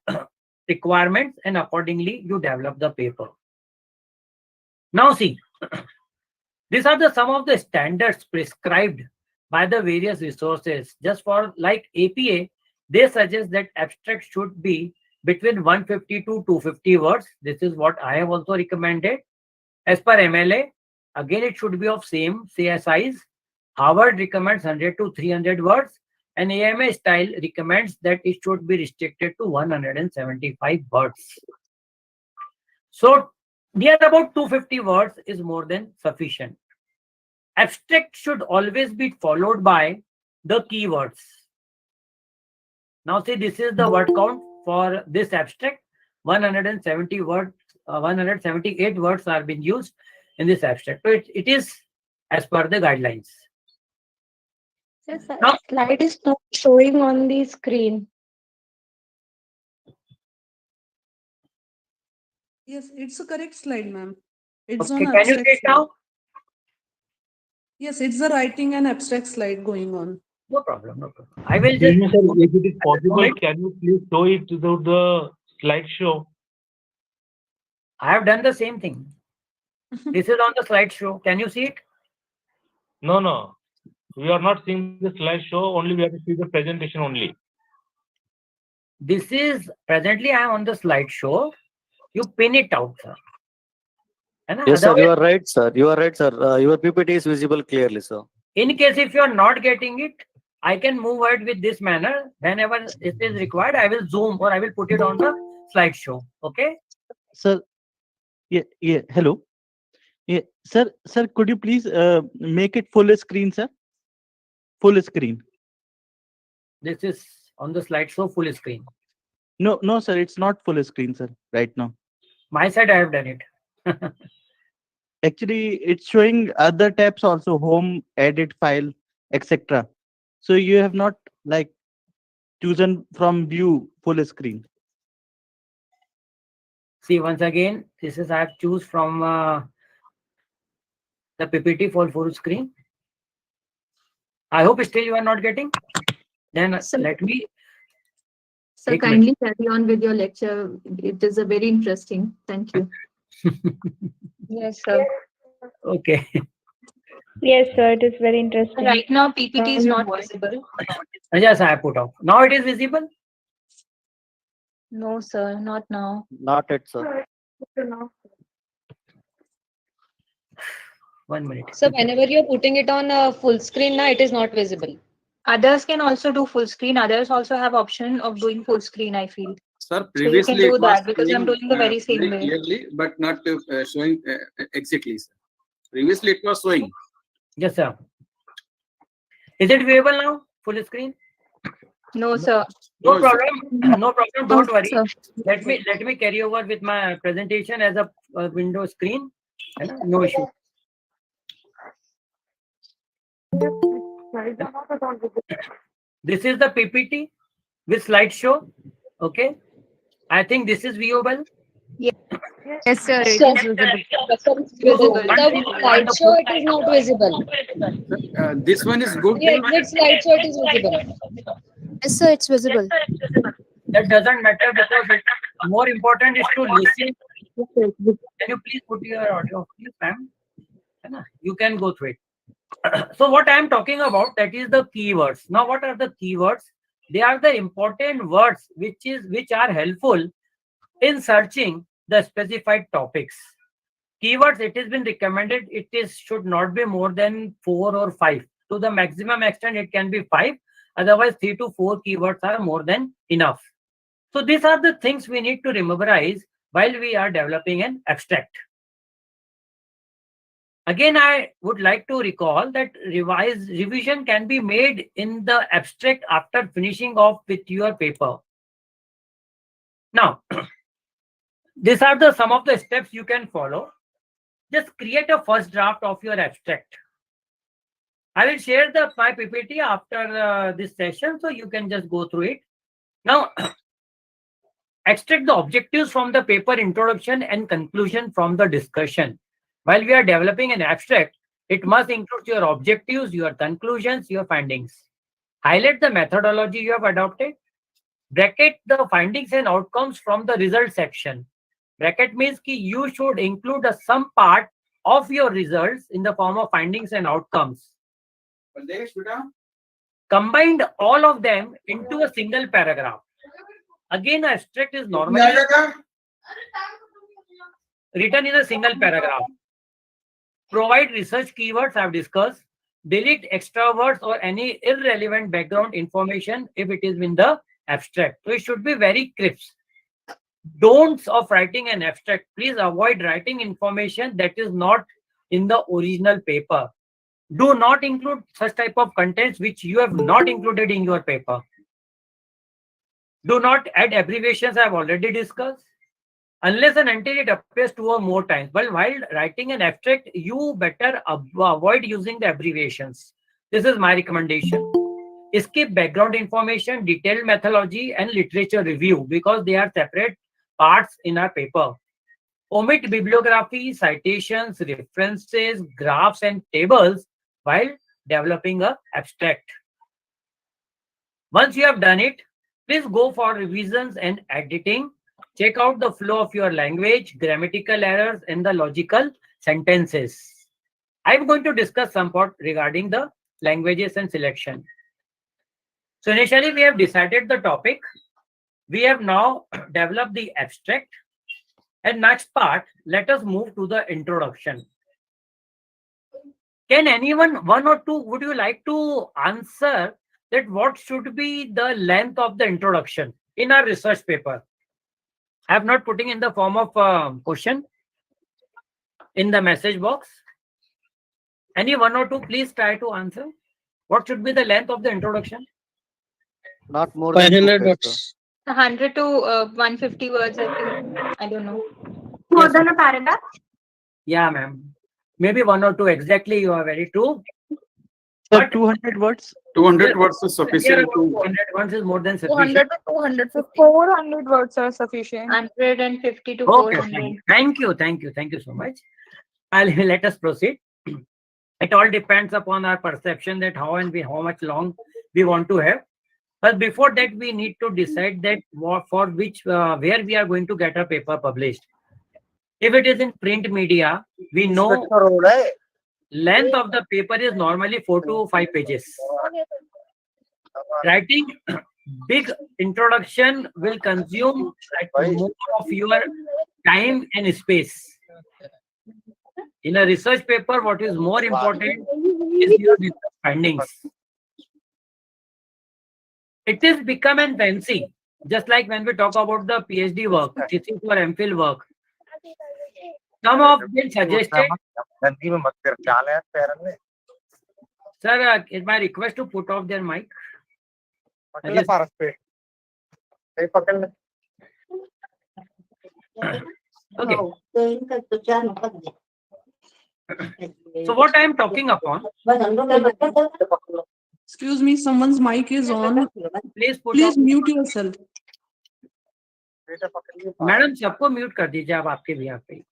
requirements and accordingly you develop the paper. Now see, these are some of the standards prescribed by the various resources. Just for like APA, they suggest that abstract should be between 150 to 250 words. This is what I have also recommended. As per MLA, again it should be of same size. Harvard recommends 100 to 300 words, and AMA style recommends that it should be restricted to 175 words. So Near about 250 words is more than sufficient. Abstract should always be followed by the keywords. Now see, this is the word count for this abstract. 170 words, 178 words are being used in this abstract. So it is as per the guidelines. Yes, sir. Now, Slide is not showing on the screen. Yes, it's a correct slide, ma'am. It's on okay, can you abstract see it slide. now? Yes, it's the writing and abstract slide going on. No problem, no problem. I will just. Sir, if it is possible, moment. can you please show it to the slideshow? I have done the same thing. This is on the slideshow. Can you see it? No, no. We are not seeing the slideshow, only we have to see the presentation only. This is presently I am on the slideshow. You pin it out, sir. Yes, sir, you are right, sir. You are right, sir. Your PPT is visible clearly, sir. In case if you are not getting it, I can move ahead with this manner. Whenever it is required, I will zoom or I will put it on the slideshow. Okay? Sir, yeah, hello. Yeah, sir, could you please make it full screen, sir? Full screen. This is on the slideshow full screen. No, sir, it's not full screen, sir, right now. My side, I have done it. Actually, it's showing other tabs also, home, edit, file, etc. So you have not like chosen from view full screen. See, once again, this is I have choose from the PPT for full screen. I hope still you are not getting. Then Sir, let me. sir, Take kindly carry on with your lecture. It is a very interesting. Thank you. Yes, sir. Okay. Yes, sir. It is very interesting. Right now, PPT is not visible. Yes, I have put off. Now it is visible. No, sir, not now. Not it, sir. 1 minute. So whenever you're putting it on full screen now, it is not visible. Others can also do full screen. Others also have option of doing full screen, I feel. Sir, So you previously can do it was that because I'm showing, doing the very same very way. clearly, but not showing exactly. Sir. Previously it was showing. Yes, sir. Is it viewable now? Full screen? No, sir. No problem. No problem. Don't worry. sir. Let me carry over with my presentation as a window screen. No issue. This is the PPT with slideshow. Okay. I think this is viewable. Yes, sir. It So, is visible. visible. The slideshow, it is not visible. This one is good. The exit slideshow, it is visible. Yes, sir, it's visible. That doesn't matter because more important is to listen. Can you please put your audio, please, ma'am? You can go through it. So what I am talking about, that is the keywords. Now, what are the keywords? They are the important words which are helpful in searching the specified topics. Keywords, it has been recommended, should not be more than 4 or 5. To the maximum extent, it can be 5. Otherwise, 3 to 4 keywords are more than enough. So these are the things we need to memorize while we are developing an abstract. Again, I would like to recall that revision can be made in the abstract after finishing off with your paper. Now, these are some of the steps you can follow. Just create a first draft of your abstract. I will share my PPT after this session, so you can just go through it. Now, extract the objectives from the paper introduction and conclusion from the discussion. While we are developing an abstract, it must include your objectives, your conclusions, your findings. Highlight the methodology you have adopted. Bracket the findings and outcomes from the result section. Bracket means that you should include some part of your results in the form of findings and outcomes. Combined all of them into a single paragraph. Again, abstract is normally written in a single paragraph. Provide research keywords I have discussed. Delete extra words or any irrelevant background information if it is in the abstract. So it should be very crisp. Don'ts of writing an abstract. Please avoid writing information that is not in the original paper. Do not include such type of contents which you have not included in your paper. Do not add abbreviations I have already discussed, unless and until it appears 2 or more times. But while writing an abstract, you better avoid using the abbreviations. This is my recommendation. Skip background information, detailed methodology, and literature review because they are separate parts in our paper. Omit bibliography, citations, references, graphs, and tables while developing a abstract. Once you have done it, please go for revisions and editing. Check out the flow of your language, grammatical errors, and the logical sentences. I'm going to discuss some part regarding the languages and selection. So initially we have decided the topic. We have now developed the abstract. And next part, let us move to the introduction. Can anyone, one or two, would you like to answer that what should be the length of the introduction in our research paper? I have not putting in the form of question in the message box. Any one or two, please try to answer. What should be the length of the introduction? Not more than 500 2 words. 100 to 150 words, I think. I don't know. More than a paragraph? Yeah, ma'am. Maybe one or two. Exactly, you are very true. So 200 words? 200 words is sufficient to. 200 words is more than 200 sufficient. to 250. 400 words are sufficient. 150 to Okay, 400. thank you so much. Let us proceed. It all depends upon our perception that how much long we want to have. But before that, we need to decide that for which where we are going to get our paper published. If it is in print media, we know length of the paper is normally 4 to 5 pages. Writing big introduction will consume more of your time and space. In a research paper, what is more important is your research findings. It is become an fancy, just like when we talk about the PhD work, thesis or MPhil work. Some of them suggested. Sir, is my request to put off their mic? Okay. So what I am talking upon. Excuse me, someone's mic is on. Please mute yourself. Madam सबको mute कर दीजिए आप आपके भी यहाँ पे.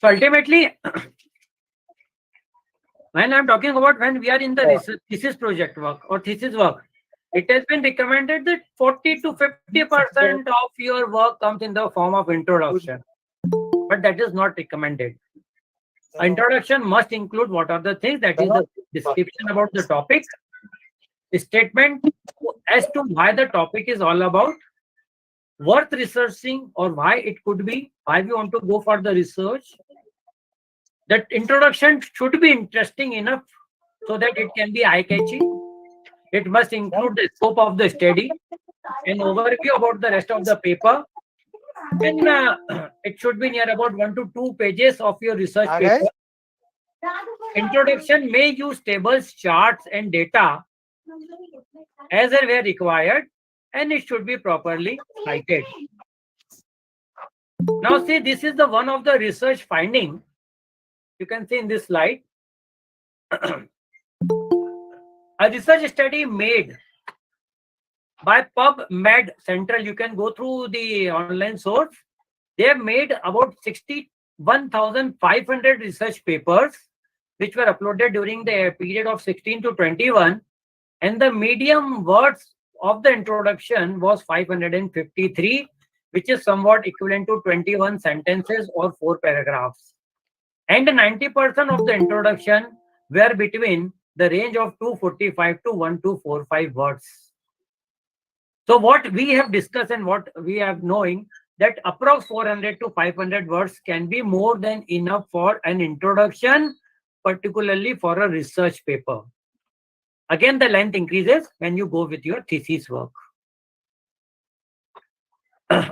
So ultimately, when I'm talking about when we are in the research, thesis project work or thesis work, it has been recommended that 40 to 50% of your work comes in the form of introduction. But that is not recommended. Introduction must include what are the things, that is the description about the topic, statement as to why the topic is all about, worth researching or why it could be, why we want to go for the research. That introduction should be interesting enough so that it can be eye-catchy. It must include the scope of the study, an overview about the rest of the paper, and it should be near about 1 to 2 pages of your research paper. Introduction may use tables, charts, and data as and where required, and it should be properly cited. Now see, this is the one of the research finding. You can see in this slide. A research study made by PubMed Central. You can go through the online source. They have made about 61,500 research papers, which were uploaded during the period of 16 to 21. And the medium words of the introduction was 553, which is somewhat equivalent to 21 sentences or 4 paragraphs. And 90% of the introduction were between the range of 245 to 1245 words. So what we have discussed and what we have knowing that approx 400 to 500 words can be more than enough for an introduction particularly for a research paper. Again, the length increases when you go with your thesis work.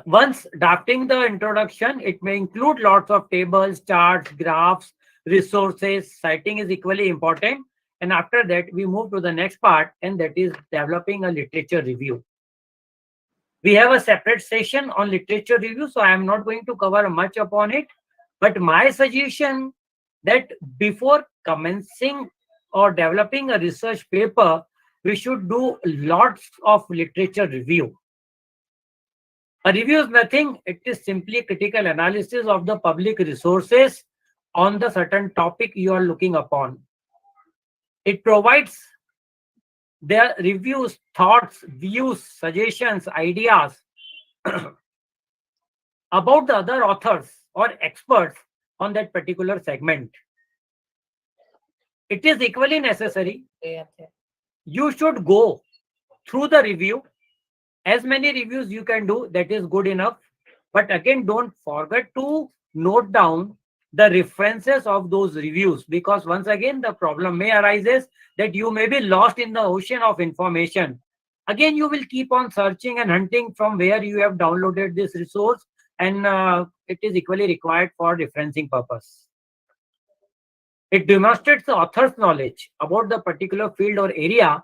Once drafting the introduction, it may include lots of tables, charts, graphs, resources. Citing is equally important. And after that, we move to the next part, and that is developing a literature review. We have a separate session on literature review, so I am not going to cover much upon it. But my suggestion that before commencing or developing a research paper, we should do lots of literature review. A review is nothing, it is simply critical analysis of the public resources on the certain topic you are looking upon. It provides their reviews, thoughts, views, suggestions, ideas about the other authors or experts on that particular segment. It is equally necessary. You should go through the review. As many reviews you can do, that is good enough. But again, don't forget to note down the references of those reviews, because once again, the problem may arise that you may be lost in the ocean of information. Again, you will keep on searching and hunting from where you have downloaded this resource, and it is equally required for referencing purpose. It demonstrates the author's knowledge about the particular field or area,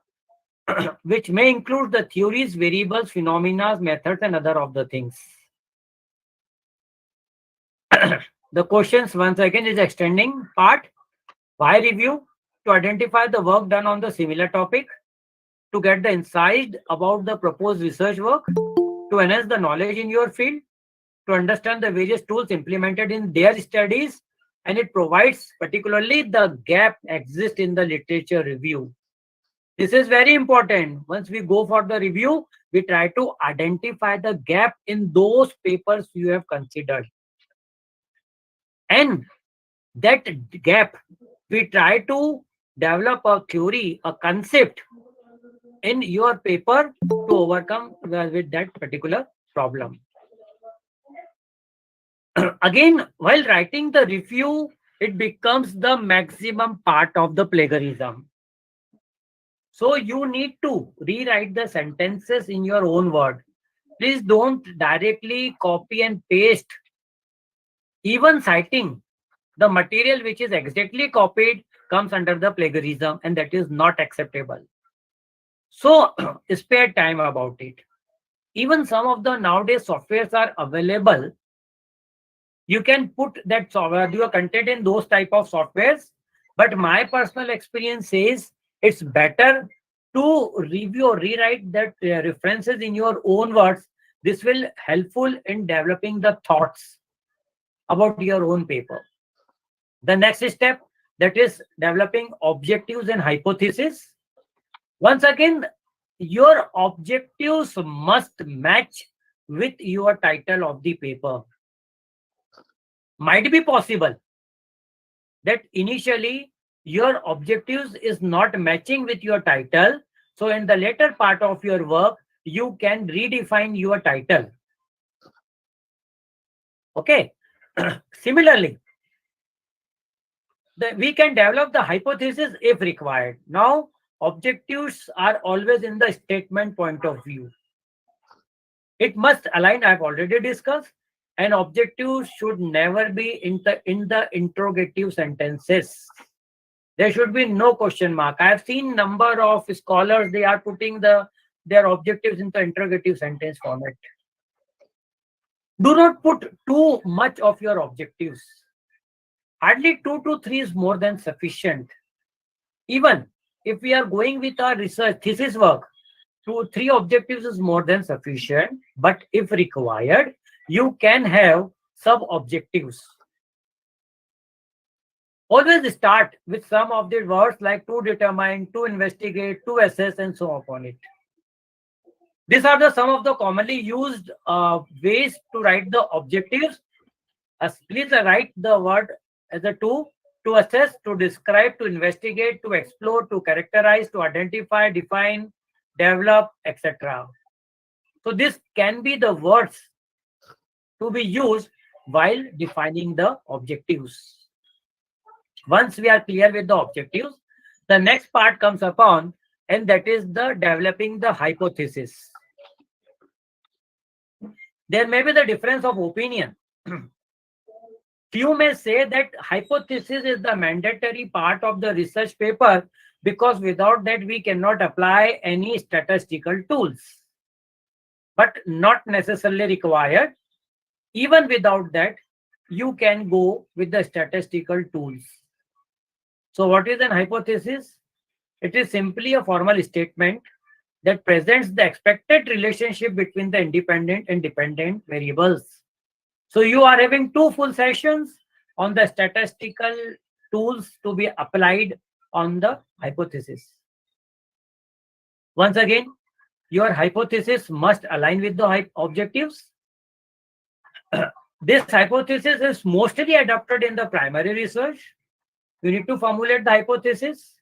which may include the theories, variables, phenomena, methods, and other of the things. The questions once again is extending part. Why review? To identify the work done on the similar topic, to get the insight about the proposed research work, to enhance the knowledge in your field, to understand the various tools implemented in their studies, and it provides particularly the gap exists in the literature review. This is very important. Once we go for the review, we try to identify the gap in those papers you have considered. And that gap, we try to develop a theory, a concept in your paper to overcome with that particular problem. Again, while writing the review, it becomes the maximum part of the plagiarism. So you need to rewrite the sentences in your own word. Please don't directly copy and paste. Even citing the material which is exactly copied comes under the plagiarism, and that is not acceptable. So spare time about it. Even some of the nowadays softwares are available. You can put that software, your content in those type of softwares. But my personal experience says it's better to review or rewrite that references in your own words. This will helpful in developing the thoughts about your own paper. The next step, that is developing objectives and hypotheses. Once again, your objectives must match with your title of the paper. Might be possible that initially your objectives is not matching with your title. So in the later part of your work, you can redefine your title. Okay. Similarly, we can develop the hypothesis if required. Now, objectives are always in the statement point of view. It must align, I've already discussed, and objectives should never be in the interrogative sentences. There should be no question mark. I have seen number of scholars, they are putting their objectives in the interrogative sentence format. Do not put too much of your objectives. Hardly 2 to 3 is more than sufficient. Even if we are going with our research thesis work, 2 3 objectives is more than sufficient. But if required, you can have sub-objectives. Always start with some of the words like to determine, to investigate, to assess, and so upon it. These are some of the commonly used ways to write the objectives. Please write the word as a to assess, to describe, to investigate, to explore, to characterize, to identify, define, develop, etc. So this can be the words to be used while defining the objectives. Once we are clear with the objectives, the next part comes upon, and that is the developing the hypothesis. There may be the difference of opinion. Few may say that hypothesis is the mandatory part of the research paper because without that we cannot apply any statistical tools. But not necessarily required. Even without that, you can go with the statistical tools. So what is an hypothesis? It is simply a formal statement that presents the expected relationship between the independent and dependent variables. So you are having 2 full sessions on the statistical tools to be applied on the hypothesis. Once again, your hypothesis must align with the objectives. This hypothesis is mostly adopted in the primary research. You need to formulate the hypothesis,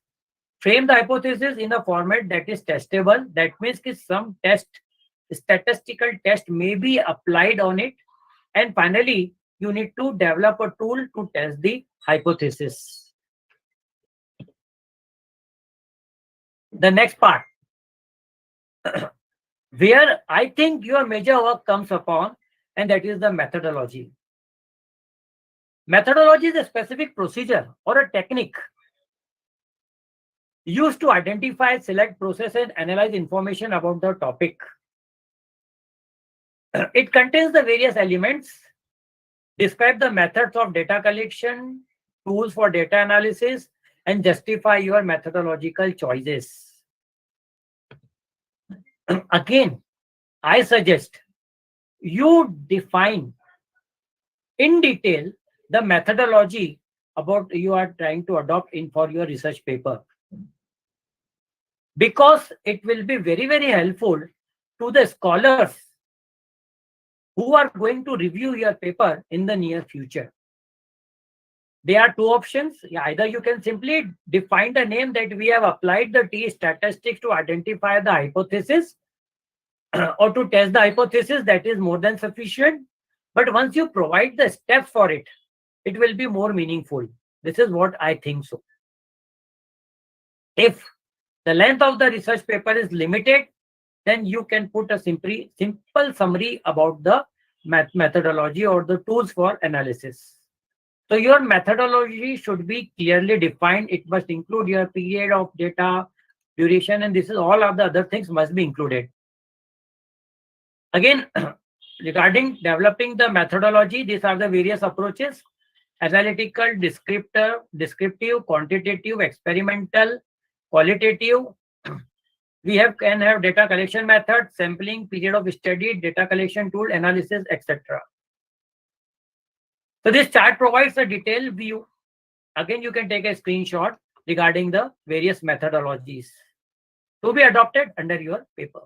frame the hypothesis in a format that is testable. That means that some statistical test may be applied on it. And finally, you need to develop a tool to test the hypothesis. The next part, where I think your major work comes upon, and that is the methodology. Methodology is a specific procedure or a technique used to identify, select, process, and analyze information about the topic. It contains the various elements, describe the methods of data collection, tools for data analysis, and justify your methodological choices. Again, I suggest you define in detail the methodology about you are trying to adopt in for your research paper, because it will be very, very helpful to the scholars who are going to review your paper in the near future. There are 2 options. Either you can simply define the name that we have applied the T statistics to identify the hypothesis or to test the hypothesis. That is more than sufficient. But once you provide the steps for it, it will be more meaningful. This is what I think so. If the length of the research paper is limited, then you can put a simple summary about the methodology or the tools for analysis. So your methodology should be clearly defined. It must include your period of data, duration, and this is all of the other things must be included. Again, regarding developing the methodology, these are the various approaches: analytical, descriptive, quantitative, experimental, qualitative. We can have data collection method, sampling, period of study, data collection tool, analysis, etc. So this chart provides a detailed view. Again, you can take a screenshot regarding the various methodologies to be adopted under your paper.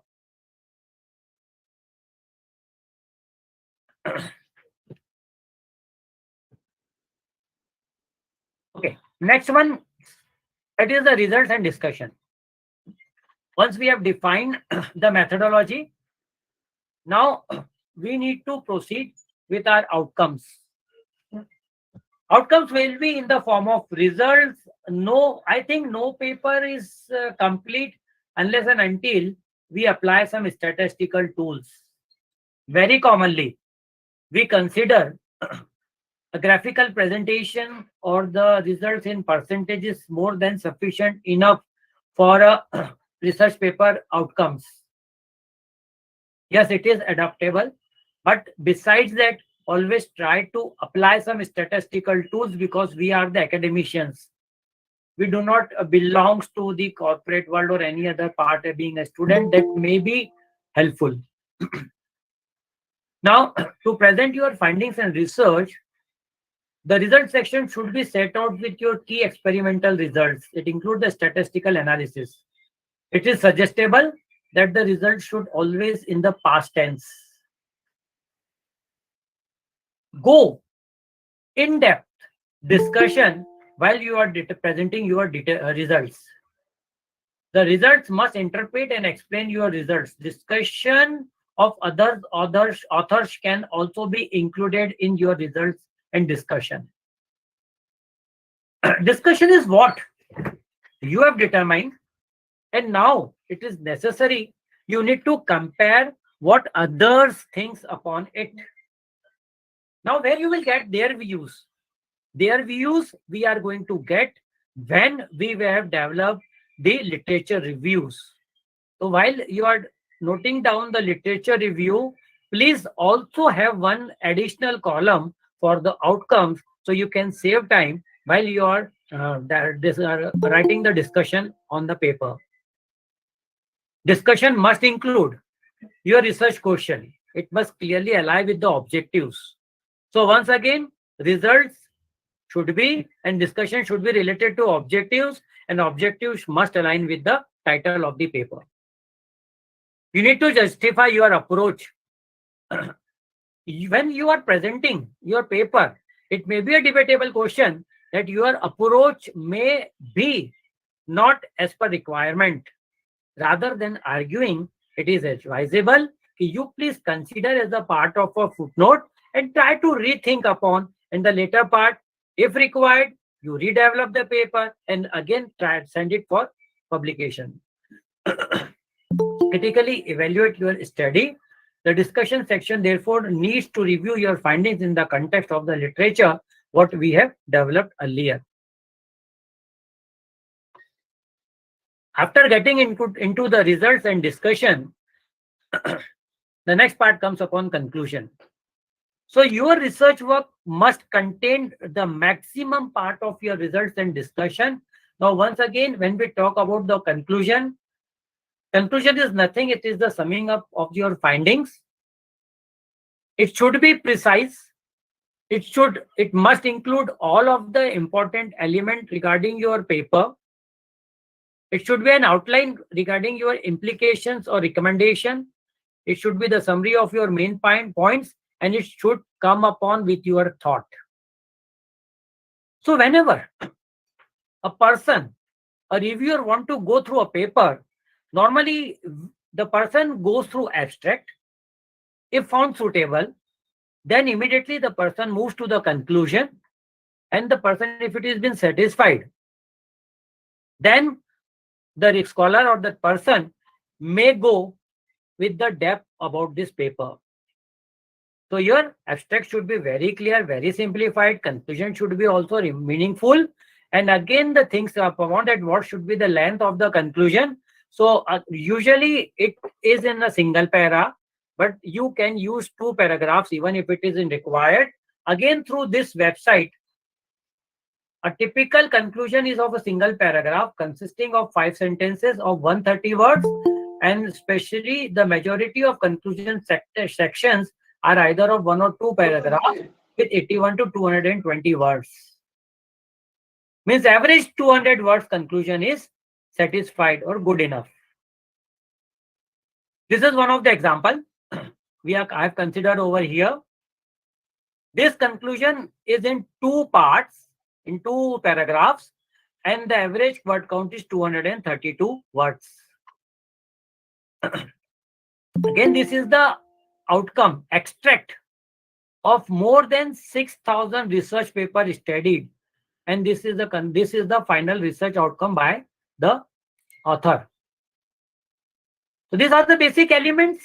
Okay, next one, it is the results and discussion. Once we have defined the methodology, now we need to proceed with our outcomes. Outcomes will be in the form of results. I think no paper is complete unless and until we apply some statistical tools. Very commonly, we consider a graphical presentation or the results in percentages more than sufficient enough for a research paper outcomes. Yes, it is adaptable, but besides that, always try to apply some statistical tools because we are the academicians. We do not belong to the corporate world or any other part of being a student. That may be helpful. Now, to present your findings and research, the result section should be set out with your key experimental results. It includes the statistical analysis. It is suggestible that the result should always in the past tense. Go in-depth discussion while you are presenting your results. The results must interpret and explain your results. Discussion of authors can also be included in your results and discussion. Discussion is what you have determined, and now it is necessary you need to compare what others thinks upon it. Now where you will get their views? Their views we are going to get when we have developed the literature reviews. So while you are noting down the literature review, please also have one additional column for the outcomes so you can save time while you are writing the discussion on the paper. Discussion must include your research question. It must clearly align with the objectives. So once again, results should be and discussion should be related to objectives, and objectives must align with the title of the paper. You need to justify your approach. When you are presenting your paper, it may be a debatable question that your approach may be not as per requirement. Rather than arguing, it is advisable you please consider as a part of a footnote and try to rethink upon in the later part. If required, you redevelop the paper and again try send it for publication. Critically evaluate your study. The discussion section therefore needs to review your findings in the context of the literature what we have developed earlier. After getting into the results and discussion, the next part comes upon conclusion. So your research work must contain the maximum part of your results and discussion. Now, once again, when we talk about the conclusion, conclusion is nothing. It is the summing up of your findings. It should be precise. It must include all of the important elements regarding your paper. It should be an outline regarding your implications or recommendation. It should be the summary of your main points, and it should come upon with your thought. So whenever a person, a reviewer want to go through a paper, normally the person goes through abstract. If found suitable, then immediately the person moves to the conclusion, and the person, if it has been satisfied, then the scholar or the person may go with the depth about this paper. So your abstract should be very clear, very simplified. Conclusion should be also meaningful. And again, the things are promoted, what should be the length of the conclusion. So usually it is in a single para, but you can use 2 paragraphs even if it isn't required. Again, through this website, a typical conclusion is of a single paragraph consisting of 5 sentences of 130 words, and especially the majority of conclusion sections are either of 1 or 2 paragraphs with 81 to 220 words. Means average 200 words conclusion is satisfied or good enough. This is one of the example I have considered over here. This conclusion is in 2 parts, in 2 paragraphs, and the average word count is 232 words. Again, this is the outcome extract of more than 6,000 research papers studied, and this is the final research outcome by the author. So these are the basic elements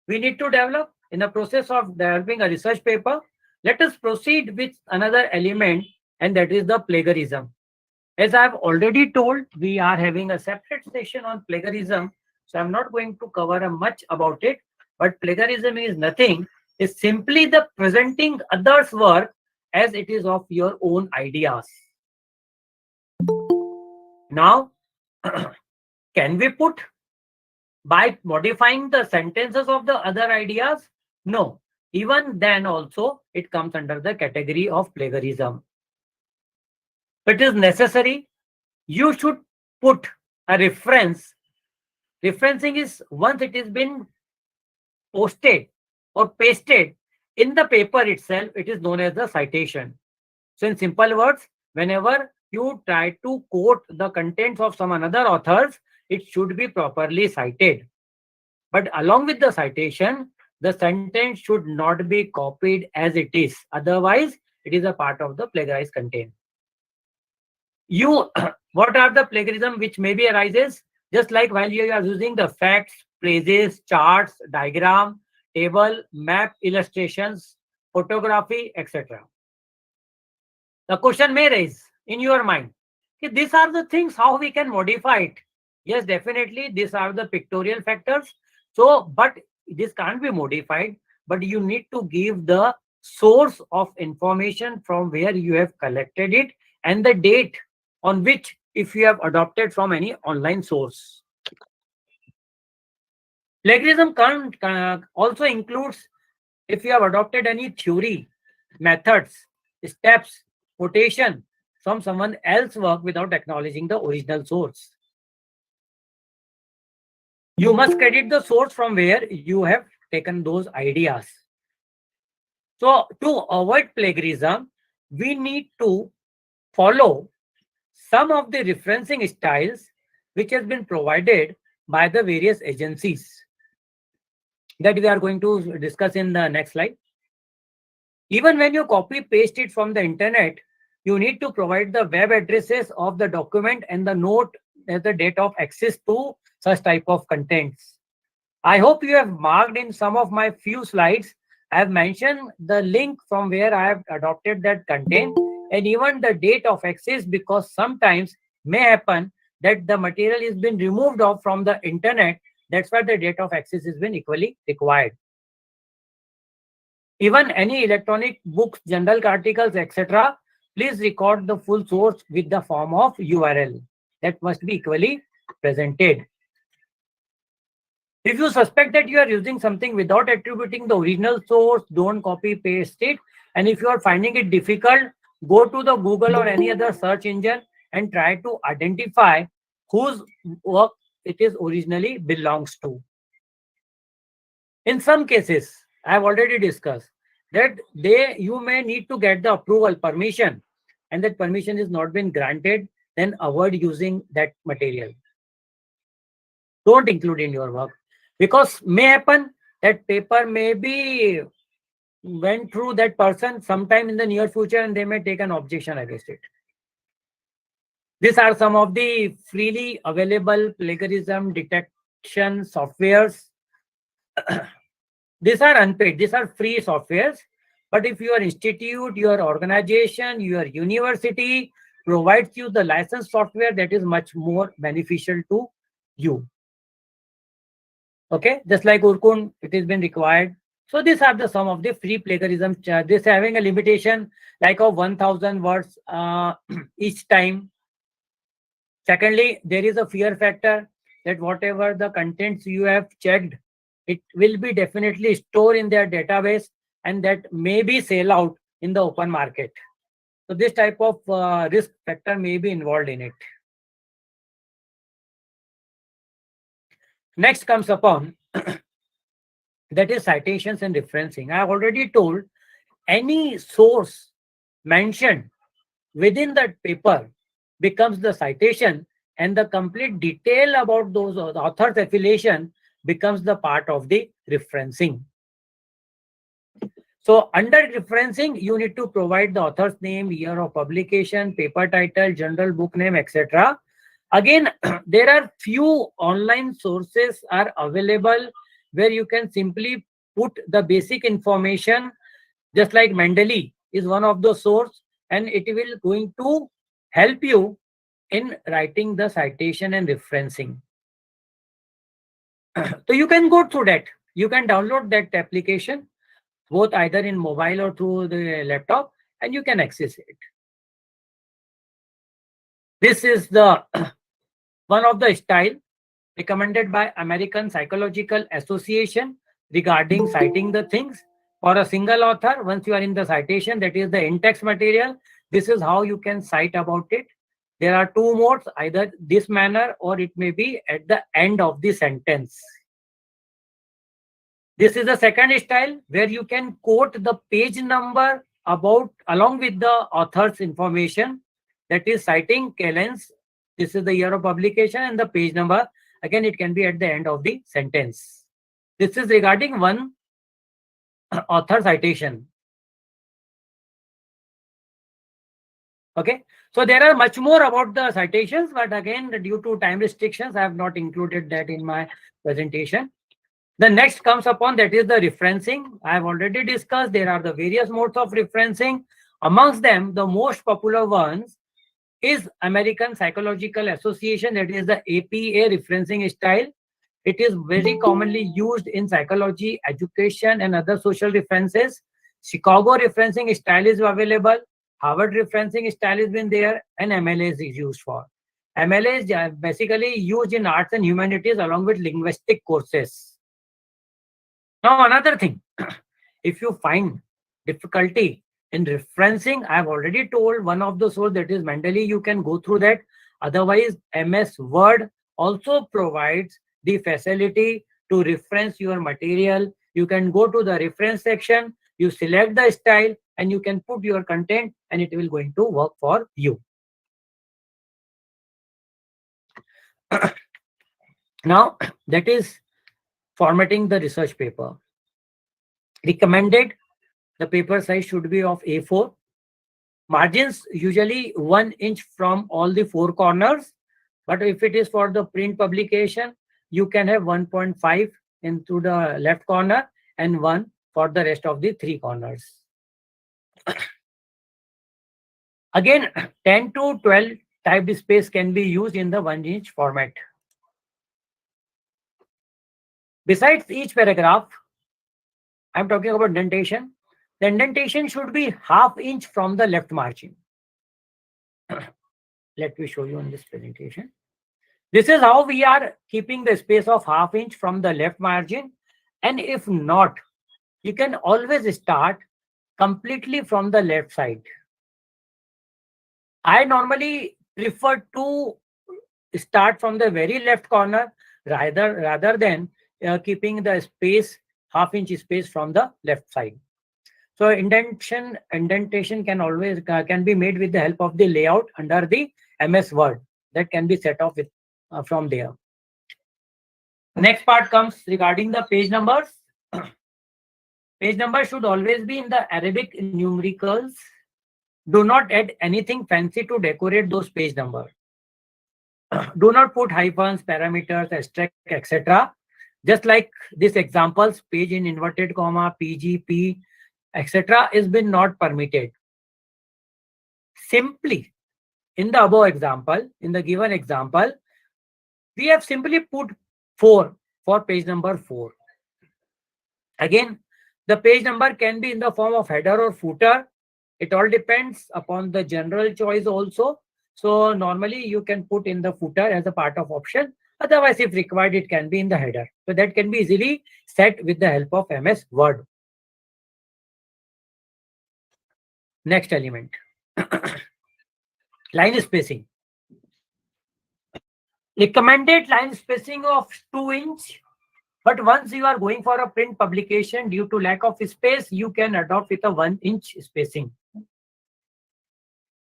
we need to develop in the process of developing a research paper. Let us proceed with another element, and that is the plagiarism. As I have already told, we are having a separate session on plagiarism, so I'm not going to cover much about it. But plagiarism is nothing. It's simply the presenting others' work as it is of your own ideas. Now, can we put by modifying the sentences of the other ideas? No. Even then also, it comes under the category of plagiarism. It is necessary. You should put a reference. Referencing is once it has been posted or pasted in the paper itself, it is known as the citation. So in simple words, whenever you try to quote the contents of some another authors, it should be properly cited. But along with the citation, the sentence should not be copied as it is. Otherwise, it is a part of the plagiarized content. You, what are the plagiarism which maybe arises? Just like while you are using the facts, phrases, charts, diagram, table, map, illustrations, photography, etc. The question may raise in your mind, okay, these are the things how we can modify it. Yes, definitely, these are the pictorial factors. So, but this can't be modified, but you need to give the source of information from where you have collected it and the date on which if you have adopted from any online source. Plagiarism also includes if you have adopted any theory, methods, steps, quotation from someone else's work without acknowledging the original source. You must credit the source from where you have taken those ideas. So to avoid plagiarism, we need to follow some of the referencing styles which has been provided by the various agencies that we are going to discuss in the next slide. Even when you copy paste it from the internet, you need to provide the web addresses of the document and the note as the date of access to such type of contents. I hope you have marked in some of my few slides. I have mentioned the link from where I have adopted that content and even the date of access, because sometimes may happen that the material is been removed off from the internet. That's why the date of access has been equally required. Even any electronic books, journal articles, etc., please record the full source with the form of URL. That must be equally presented. If you suspect that you are using something without attributing the original source, don't copy paste it. And if you are finding it difficult, go to the Google or any other search engine and try to identify whose work it is originally belongs to. In some cases, I have already discussed that you may need to get the approval permission, and that permission is not been granted, then avoid using that material. Don't include in your work, because may happen that paper may be went through that person sometime in the near future and they may take an objection against it. These are some of the freely available plagiarism detection softwares. These are unpaid, these are free softwares. But if your institute, your organization, your university provides you the licensed software, that is much more beneficial to you. Okay, just like Urkun, it has been required. So these are the some of the free plagiarism. This having a limitation like of 1000 words each time. Secondly, there is a fear factor that whatever the contents you have checked, it will be definitely stored in their database and that may be sell out in the open market. So this type of risk factor may be involved in it. Next comes upon that is citations and referencing. I have already told any source mentioned within that paper becomes the citation, and the complete detail about those author's affiliation becomes the part of the referencing. So under referencing, you need to provide the author's name, year of publication, paper title, journal book name, etc. Again, there are few online sources are available where you can simply put the basic information, just like Mendeley is one of the source, and it will going to help you in writing the citation and referencing. So you can go through that. You can download that application, both either in mobile or through the laptop, and you can access it. This is the one of the style recommended by American Psychological Association regarding citing the things. For a single author, once you are in the citation, that is the in-text material, this is how you can cite about it. There are two modes, either this manner or it may be at the end of the sentence. This is the second style where you can quote the page number along with the author's information, that is citing Kellens. This is the year of publication and the page number. Again, it can be at the end of the sentence. This is regarding one author citation. Okay, So there are much more about the citations, but again, due to time restrictions, I have not included that in my presentation. The next comes upon, that is the referencing. I have already discussed there are the various modes of referencing. Amongst them, the most popular ones is American Psychological Association, that is the APA referencing style. It is very commonly used in psychology, education, and other social references. Chicago referencing style is available. Harvard referencing style has been there, and MLA is used for. MLA is basically used in arts and humanities along with linguistic courses. Now, another thing, if you find difficulty in referencing, I have already told one of the source, that is mentally, you can go through that. Otherwise, MS Word also provides the facility to reference your material. You can go to the reference section, you select the style, and you can put your content, and it will going to work for you. Now, that is formatting the research paper. Recommended, the paper size should be of A4. Margins usually 1 inch from all the 4 corners. But if it is for the print publication, you can have 1.5 into the left corner and 1 for the rest of the 3 corners. Again, 10 to 12 typed space can be used in the 1 inch format. Besides each paragraph, I'm talking about indentation. The indentation should be ½ inch from the left margin. Let me show you on this presentation. This is how we are keeping the space of ½ inch from the left margin. And if not, you can always start completely from the left side. I normally prefer to start from the very left corner rather than keeping the space, ½ inch space from the left side. So indentation can always can be made with the help of the layout under the MS Word. That can be set off with from there. Next part comes regarding the page numbers. Page number should always be in the Arabic numericals. Do not add anything fancy to decorate those page numbers. Do not put hyphens, parameters, asterisk, etc. Just like this examples, page in inverted comma, PGP, etc. is been not permitted. Simply, in the above example, in the given example, we have simply put 4 for page number 4. Again, the page number can be in the form of header or footer. It all depends upon the general choice also. So normally you can put in the footer as a part of option. Otherwise, if required, it can be in the header. So that can be easily set with the help of MS Word. Next element. Line spacing. Recommended line spacing of 2 inch. But once you are going for a print publication, due to lack of space, you can adopt with a 1 inch spacing.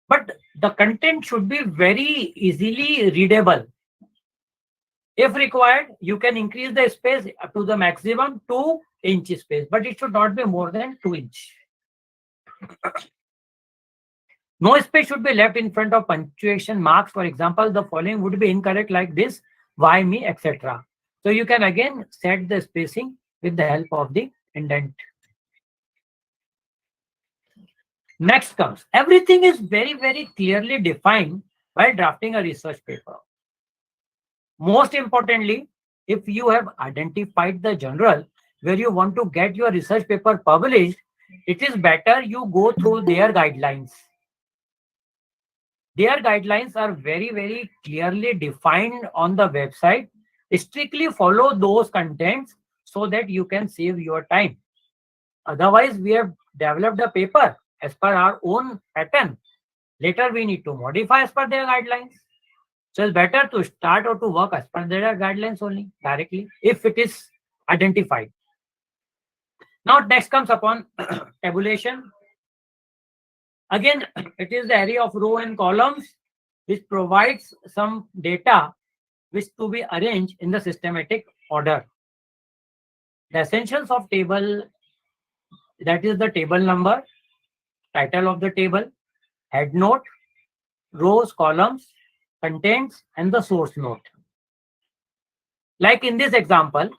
But the content should be very easily readable. If required, you can increase the space up to the maximum 2 inch space, but it should not be more than 2 inch. No space should be left in front of punctuation marks. For example, the following would be incorrect like this, why me, etc. So you can again set the spacing with the help of the indent. Next comes, everything is very, very clearly defined while drafting a research paper. Most importantly, if you have identified the journal where you want to get your research paper published, it is better you go through their guidelines. Their guidelines are very, very clearly defined on the website. Strictly follow those contents so that you can save your time. Otherwise, we have developed a paper as per our own pattern. Later, we need to modify as per their guidelines. So it's better to start or to work as per their guidelines only directly if it is identified. Now, next comes upon tabulation. Again, it is the area of row and columns which provides some data which to be arranged in the systematic order. The essentials of table, that is the table number, title of the table, head note, rows, columns, contents, and the source note. Like in this example,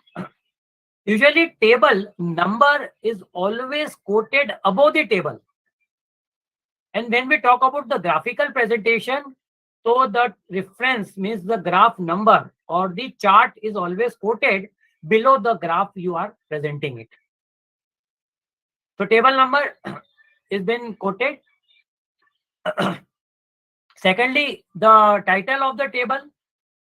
usually table number is always quoted above the table. And when we talk about the graphical presentation, so the reference means the graph number or the chart is always quoted below the graph you are presenting it. So table number is been quoted. Secondly, the title of the table,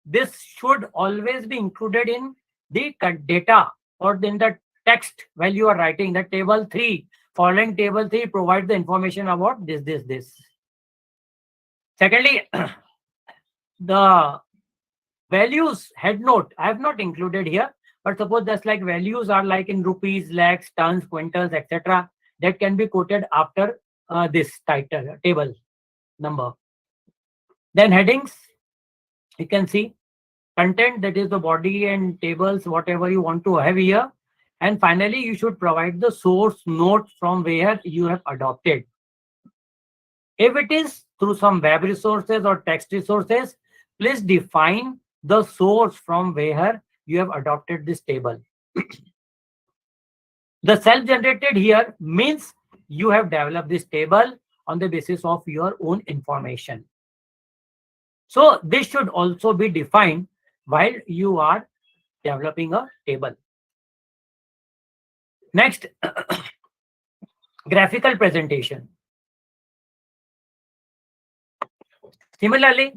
this should always be included in the data or in the text while you are writing the table 3. Following table 3 provide the information about this. Secondly, the values head note I have not included here, but suppose that's like values are like in rupees, lakhs, tons, quintals, etc. That can be quoted after this title table number. Then headings, you can see content, that is the body and tables, whatever you want to have here. And finally, you should provide the source note from where you have adopted. If it is through some web resources or text resources, please define the source from where you have adopted this table. The self-generated here means you have developed this table on the basis of your own information. So this should also be defined while you are developing a table. Next, graphical presentation. Similarly,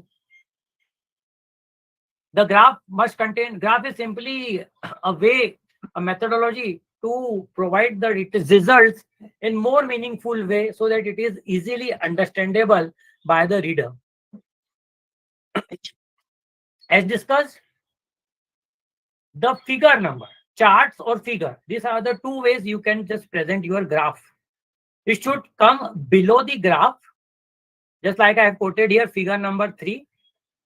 the graph must contain, graph is simply a way, a methodology to provide the results in more meaningful way so that it is easily understandable by the reader. As discussed, the figure number, charts or figure, these are the two ways you can just present your graph. It should come below the graph, just like I have quoted here, figure number 3.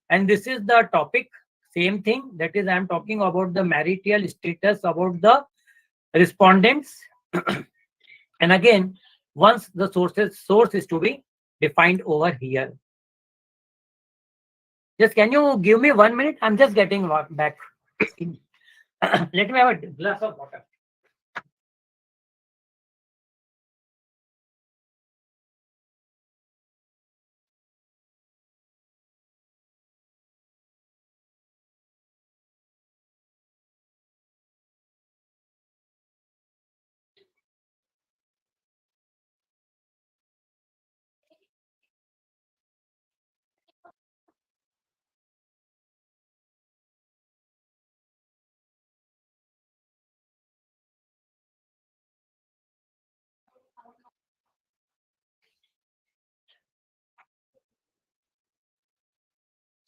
And this is the topic, same thing, that is I am talking about the marital status about the respondents. And again, once the source is to be defined over here. Just can you give me 1 minute? I'm just getting back. Let me have a glass of water.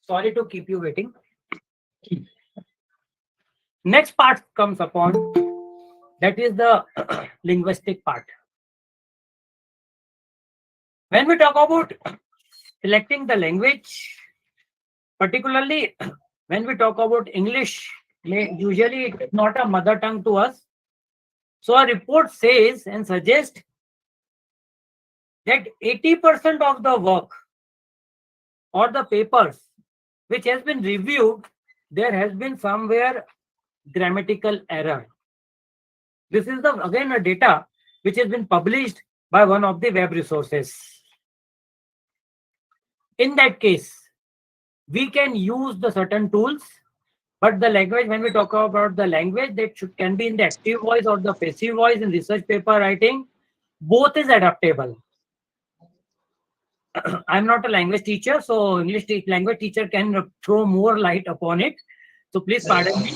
Sorry to keep you waiting. Next part comes upon, that is the linguistic part. When we talk about selecting the language, particularly when we talk about English, usually it's not a mother tongue to us. So a report says and suggests that 80% of the work or the papers which has been reviewed, there has been somewhere grammatical error. This is again a data which has been published by one of the web resources. In that case, we can use the certain tools, but the language, when we talk about the language, that can be in the active voice or the passive voice in research paper writing, both is adaptable. I'm not a language teacher, so English language teacher can throw more light upon it. So please pardon me.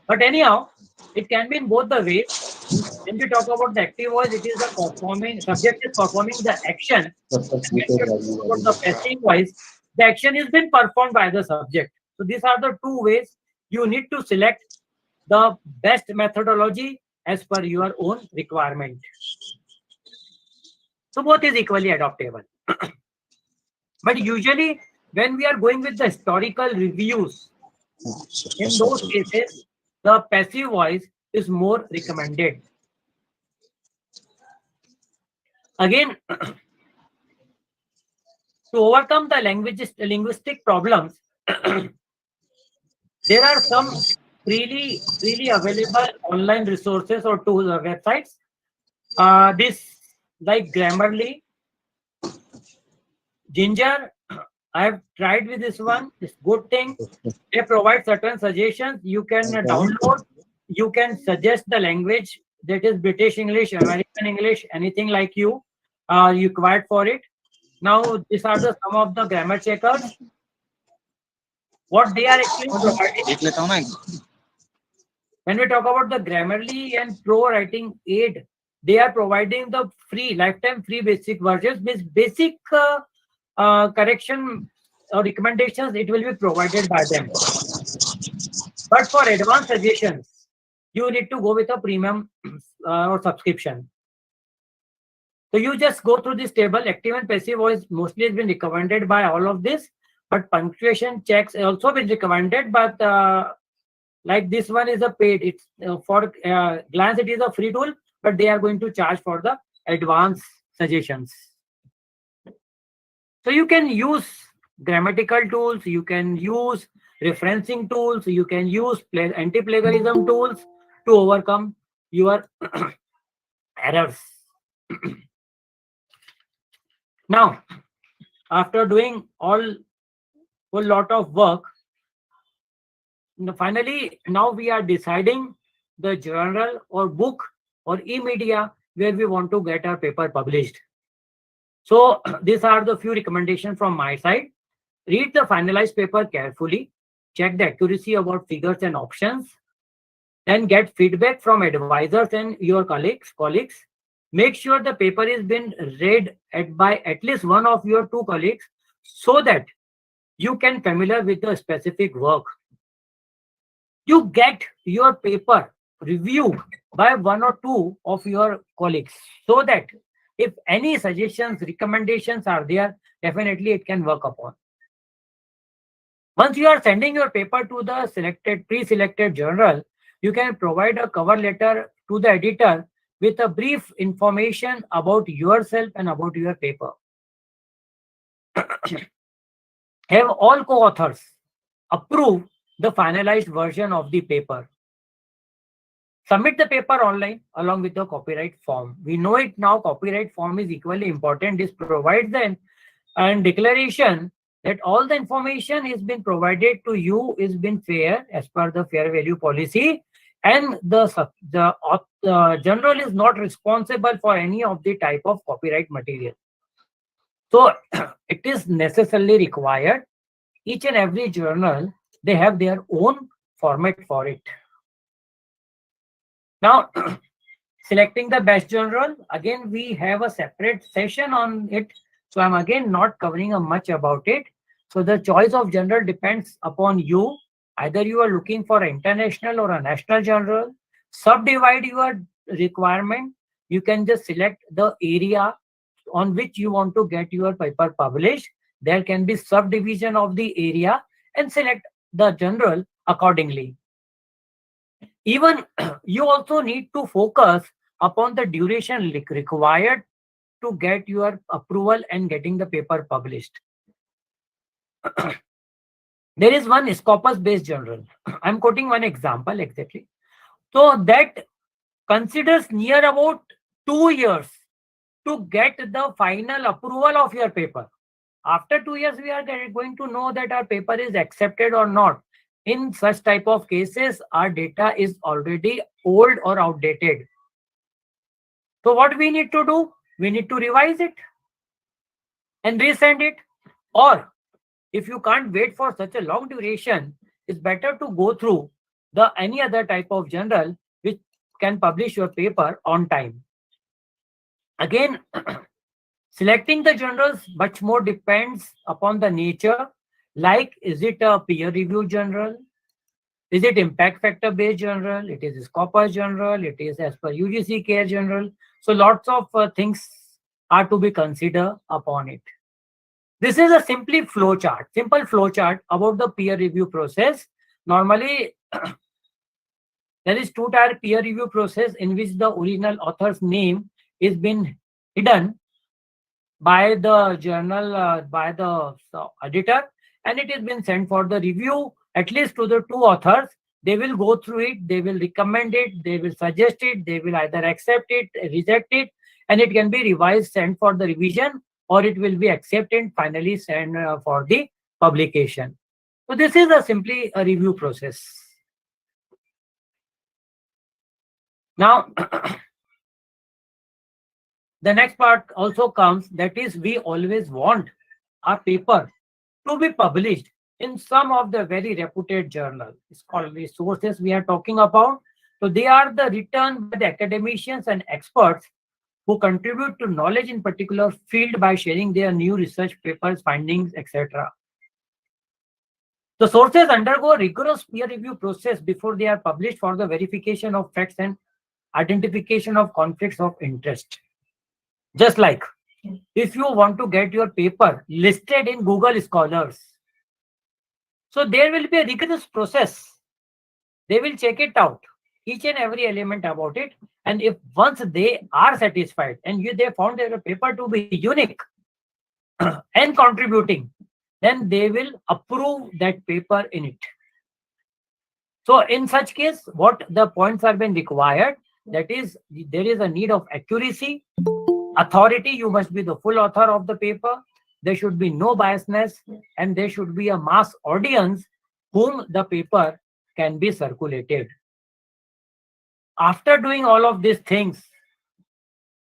But anyhow, it can be in both the ways. When we talk about the active voice, it is the performing, subject is performing the action. And when we talk about the passive voice, the action is being performed by the subject. So these are the two ways you need to select the best methodology as per your own requirement. So both is equally adaptable. But usually when we are going with the historical reviews, in those cases, the passive voice is more recommended. Again, To overcome the linguistic problems, there are some freely available online resources or tools or websites. This like Grammarly, Ginger. I have tried with this one. It's good thing. They provide certain suggestions. You can download. You can suggest the language that is British English, American English, anything like you required for it. Now, these are some of the grammar checkers. What they are actually providing. When we talk about the Grammarly and Pro Writing Aid, they are providing the lifetime free basic versions. With basic correction or recommendations, it will be provided by them. But for advanced suggestions, you need to go with a premium or subscription. So you just go through this table. Active and passive voice mostly has been recommended by all of this, but punctuation checks also been recommended. But like this one is a paid. It's for glance it is a free tool, but they are going to charge for the advanced suggestions. So you can use grammatical tools, you can use referencing tools, you can use anti-plagiarism tools to overcome your errors. Now, after doing whole lot of work, finally, now we are deciding the journal or book or e-media where we want to get our paper published. So these are the few recommendations from my side. Read the finalized paper carefully. Check the accuracy about figures and options. Then get feedback from advisors and your colleagues. Make sure the paper is been read by at least one of your 2 colleagues so that you can familiar with the specific work. You get your paper reviewed by 1 or 2 of your colleagues so that if any suggestions, recommendations are there, definitely it can work upon. Once you are sending your paper to the pre-selected journal, you can provide a cover letter to the editor with a brief information about yourself and about your paper. Have all co-authors approve the finalized version of the paper. Submit the paper online along with the copyright form. We know it now, copyright form is equally important. This provides the declaration that all the information has been provided to you is been fair as per the fair value policy, and the journal is not responsible for any of the type of copyright material. So it is necessarily required. Each and every journal, they have their own format for it. Now, selecting the best journal, again, we have a separate session on it. So I'm again not covering much about it. So the choice of journal depends upon you. Either you are looking for an international or a national journal. Subdivide your requirement. You can just select the area on which you want to get your paper published. There can be subdivision of the area and select the journal accordingly. Even you also need to focus upon the duration required to get your approval and getting the paper published. There is one Scopus-based journal. I'm quoting one example exactly. So that considers near about 2 years to get the final approval of your paper. After 2 years, we are going to know that our paper is accepted or not. In such type of cases, our data is already old or outdated. So what we need to do? We need to revise it and resend it. Or if you can't wait for such a long duration, it's better to go through any other type of journal which can publish your paper on time. Again, selecting the journals much more depends upon the nature. Like, is it a peer review journal? Is it impact factor based journal? It is a Scopus journal. It is as per UGC CARE journal. So lots of things are to be considered upon it. This is a simple flow chart about the peer review process. Normally, there is 2-tier peer review process in which the original author's name is been hidden by the journal, by the editor, and it has been sent for the review, at least to the two authors. They will go through it, they will recommend it, they will suggest it, they will either accept it, reject it, and it can be revised, sent for the revision, or it will be accepted and finally sent for the publication. So this is simply a review process. Now, the next part also comes, that is, we always want our paper to be published in some of the very reputed journal. It's called the sources we are talking about. So they are the written by the academicians and experts who contribute to knowledge in particular field by sharing their new research papers, findings, etc. The sources undergo a rigorous peer review process before they are published for the verification of facts and identification of conflicts of interest. Just like if you want to get your paper listed in Google Scholars, so there will be a rigorous process. They will check it out, each and every element about it. And if once they are satisfied and they found their paper to be unique and contributing, then they will approve that paper in it. So in such case, what the points are being required, that is, there is a need of accuracy, authority. You must be the full author of the paper. There should be no biasness, and there should be a mass audience whom the paper can be circulated. After doing all of these things,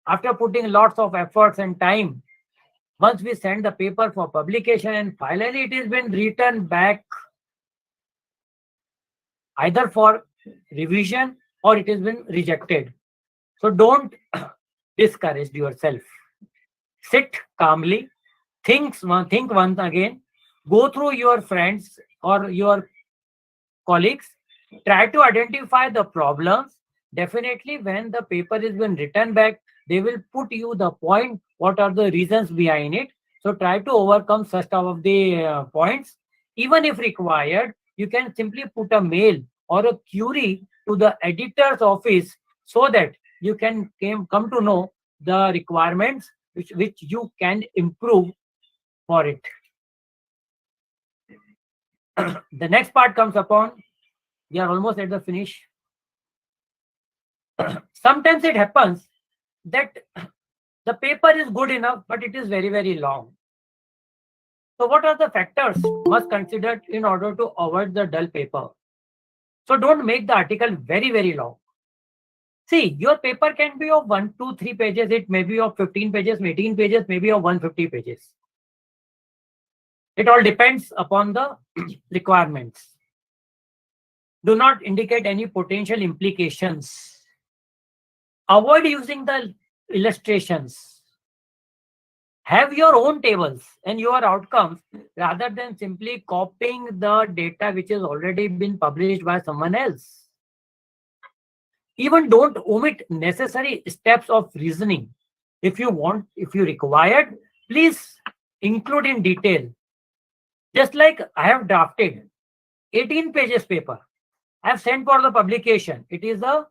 after putting lots of efforts and time, once we send the paper for publication and finally it has been written back either for revision or it has been rejected. So don't discourage yourself. Sit calmly, think once again, go through your friends or your colleagues, try to identify the problems. Definitely when the paper is been written back, they will put you the point, what are the reasons behind it. So try to overcome such of the points. Even if required, you can simply put a mail or a query to the editor's office so that you can come to know the requirements which you can improve for it. The next part comes upon, we are almost at the finish. Sometimes it happens that the paper is good enough, but it is very, very long. So what are the factors must consider in order to avoid the dull paper? So don't make the article very, very long. See, your paper can be of 1, 2, 3 pages. It may be of 15 pages, 18 pages, maybe of 150 pages. It all depends upon the requirements. Do not indicate any potential implications. Avoid using the illustrations. Have your own tables and your outcomes rather than simply copying the data which has already been published by someone else. Even don't omit necessary steps of reasoning. If you required, please include in detail. Just like I have drafted 18 pages paper. I have sent for the publication. It is a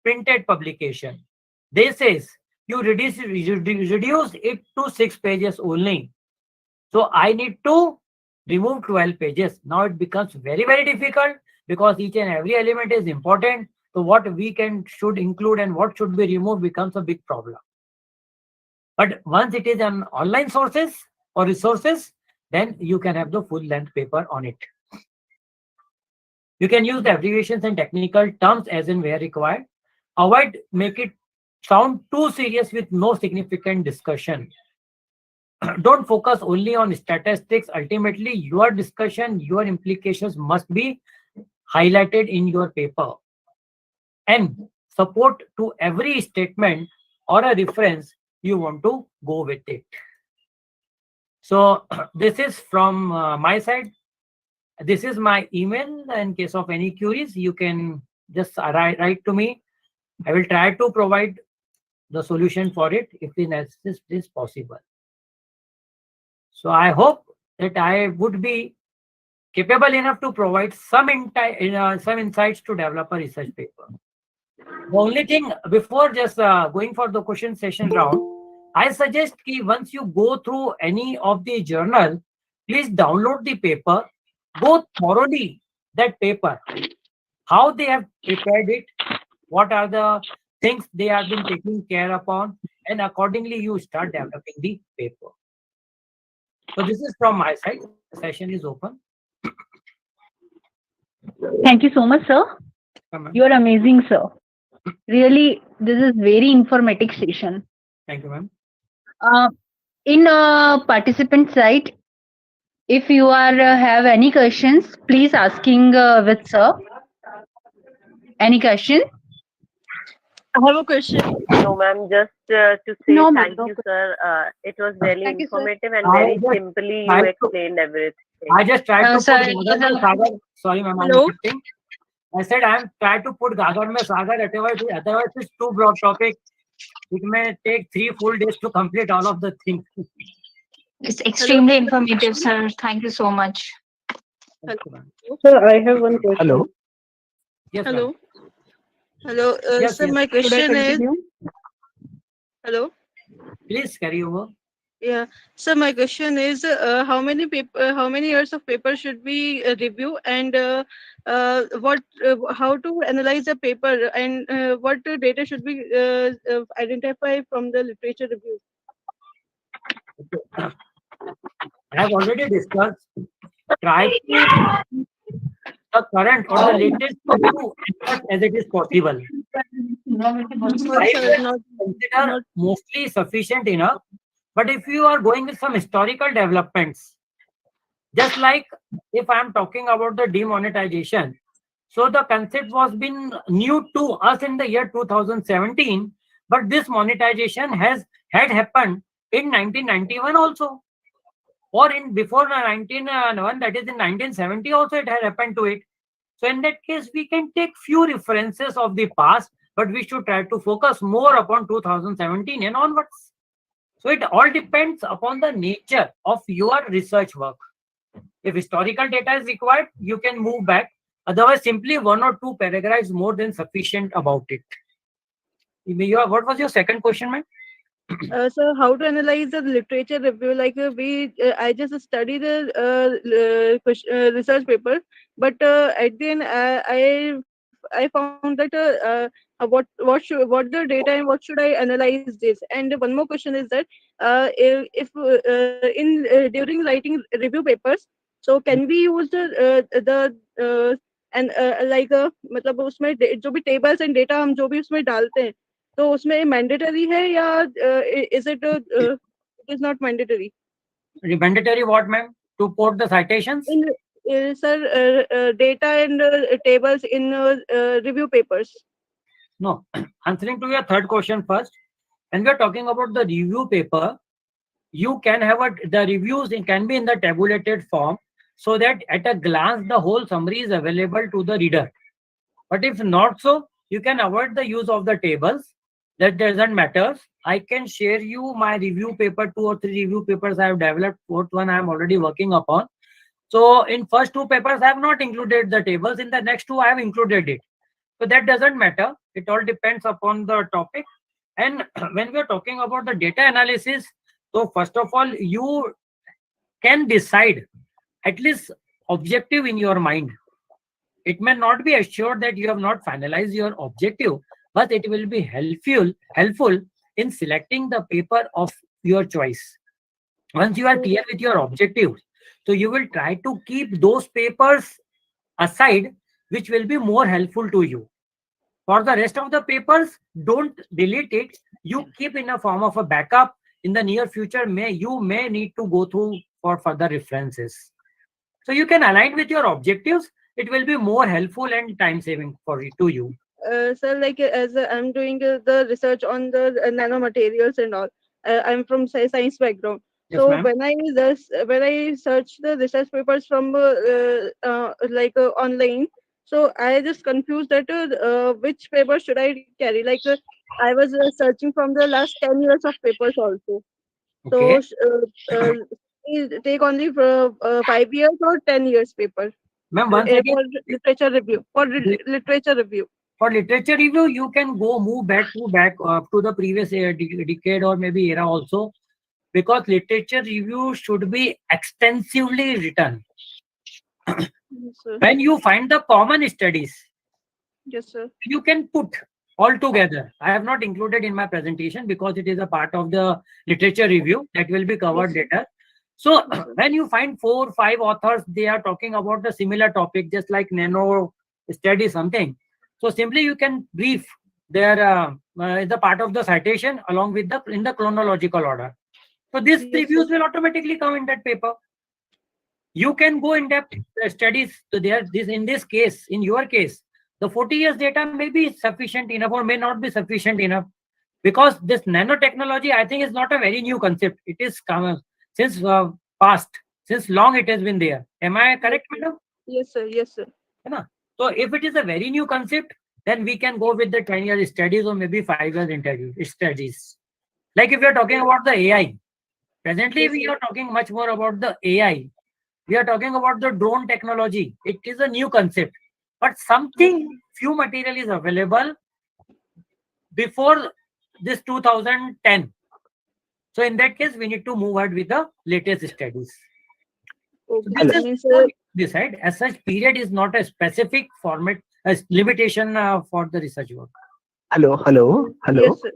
printed publication. They says you reduce it to 6 pages only. So I need to remove 12 pages. Now it becomes very, very difficult because each and every element is important. So what we should include and what should be removed becomes a big problem. But once it is on online sources or resources, then you can have the full length paper on it. You can use the abbreviations and technical terms as and where required. Avoid make it sound too serious with no significant discussion. Don't focus only on statistics. Ultimately, your discussion, your implications must be highlighted in your paper. And support to every statement or a reference you want to go with it. So this is from my side. This is my email. In case of any queries, you can just write to me. I will try to provide the solution for it if it is possible. So I hope that I would be capable enough to provide some insights to develop a research paper. The only thing before just going for the question session round, I suggest कि once you go through any of the journal, please download the paper, go thoroughly that paper, how they have prepared it, what are the things they have been taking care upon, and accordingly you start developing the paper. So this is from my side. The session is open. Thank you so much, sir. Come on. You are amazing, sir. Really, this is very informative session. Thank you, ma'am. In participant side, if you are have any questions, please asking with sir. Any question? I have a question. No, ma'am. Just to say No, ma'am, thank no you, sir. It was really Thank you, sir. informative and I very just simply you tried to- explained everything. I just tried to sir, put Gagar mein Sagar. Sorry, ma'am, I'm Hello? interrupting. I said I am trying to put Gagar mein Sagar. Otherwise, it's too broad topic. It may take 3 full days to complete all of the things. it's extremely informative, sir. Thank you so much. Sir, I have one question. Hello. Yes, Hello. ma'am. Hello. Yes, Sir, yes. my Should I question is. continue? Hello. Please carry over. Yeah. So my question is, how many years of paper should we review, and how to analyze the paper, and what data should we identify from the literature review? I have already discussed. Try to the current or the latest review as much as it is possible. Sir, 5 years not consider mostly sufficient enough. But if you are going with some historical developments, just like if I am talking about the demonetization, so the concept was been new to us in the year 2017, but this monetization had happened in 1991 also, or in before 1901, that is in 1970 also it had happened to it. So in that case, we can take few references of the past, but we should try to focus more upon 2017 and onwards. So it all depends upon the nature of your research work. If historical data is required, you can move back. Otherwise, simply 1 or 2 paragraphs more than sufficient about it. What was your second question, ma'am? So how to analyze the literature review? Like I just study the research paper, but at the end I found that what the data and what should I analyze this? And one more question is that if during writing review papers, so can we use like मतलब उसमें जो भी tables and data हम जो भी उसमें डालते हैं, तो उसमें मैंडेटरी है या is it is not mandatory? Mandatory what, ma'am? To put the citations? Sir, data and tables in review papers. No. Answering to your third question first, when we are talking about the review paper, you can have the reviews can be in the tabulated form, so that at a glance the whole summary is available to the reader. But if not so, you can avoid the use of the tables. That doesn't matter. I can share you my review paper, 2 or 3 review papers I have developed. Fourth one I am already working upon. So in first 2 papers I have not included the tables. In the next 2 I have included it. So that doesn't matter. It all depends upon the topic. And when we are talking about the data analysis, so first of all, you can decide at least objective in your mind. It may not be assured that you have not finalized your objective, but it will be helpful in selecting the paper of your choice. Once you are clear with your objectives, so you will try to keep those papers aside, which will be more helpful to you. For the rest of the papers, don't delete it. You keep in a form of a backup. In the near future, you may need to go through for further references. So you can align with your objectives. It will be more helpful and time saving to you. Sir, like as I'm doing the research on the nanomaterials and all, I'm from science background. Yes, So ma'am. when I search the research papers from online, so I just confused that which paper should I carry. Like I was searching from the last 10 years of papers also. Okay. So take only for 5 years or 10 years paper. Ma'am, once again, For literature review. For literature review, you can move back to the previous decade or maybe era also, because literature review should be extensively written. Yes, sir. When you find the common studies, Yes, sir. you can put all together. I have not included in my presentation because it is a part of the literature review that will be covered Yes, later. So Yes, sir. when you find 4 or 5 authors, they are talking about the similar topic, just like nano study something. So simply you can brief their the part of the citation along with the in the chronological order. So these Yes, reviews sir. will automatically come in that paper. You can go in depth studies to there. This in this case, in your case, the 40 years data may be sufficient enough or may not be sufficient enough, because this nanotechnology, I think, is not a very new concept. It is since past, since long it has been there. Am I Yes, correct, sir. madam? Yes, sir. Yes, sir. है ना? So if it is a very new concept, then we can go with the 10-year studies or maybe 5 years studies. Like if we are talking about the AI, presently Yes, we sir. are talking much more about the AI. We are talking about the drone technology. It is a new concept, but Yes, something few material is available before this 2010. So in that case, we need to move ahead with the latest studies. So okay, this sir. is Means, what we decide. As such, period is not a specific format, a limitation for the research work. Hello, hello, yes, hello. sir.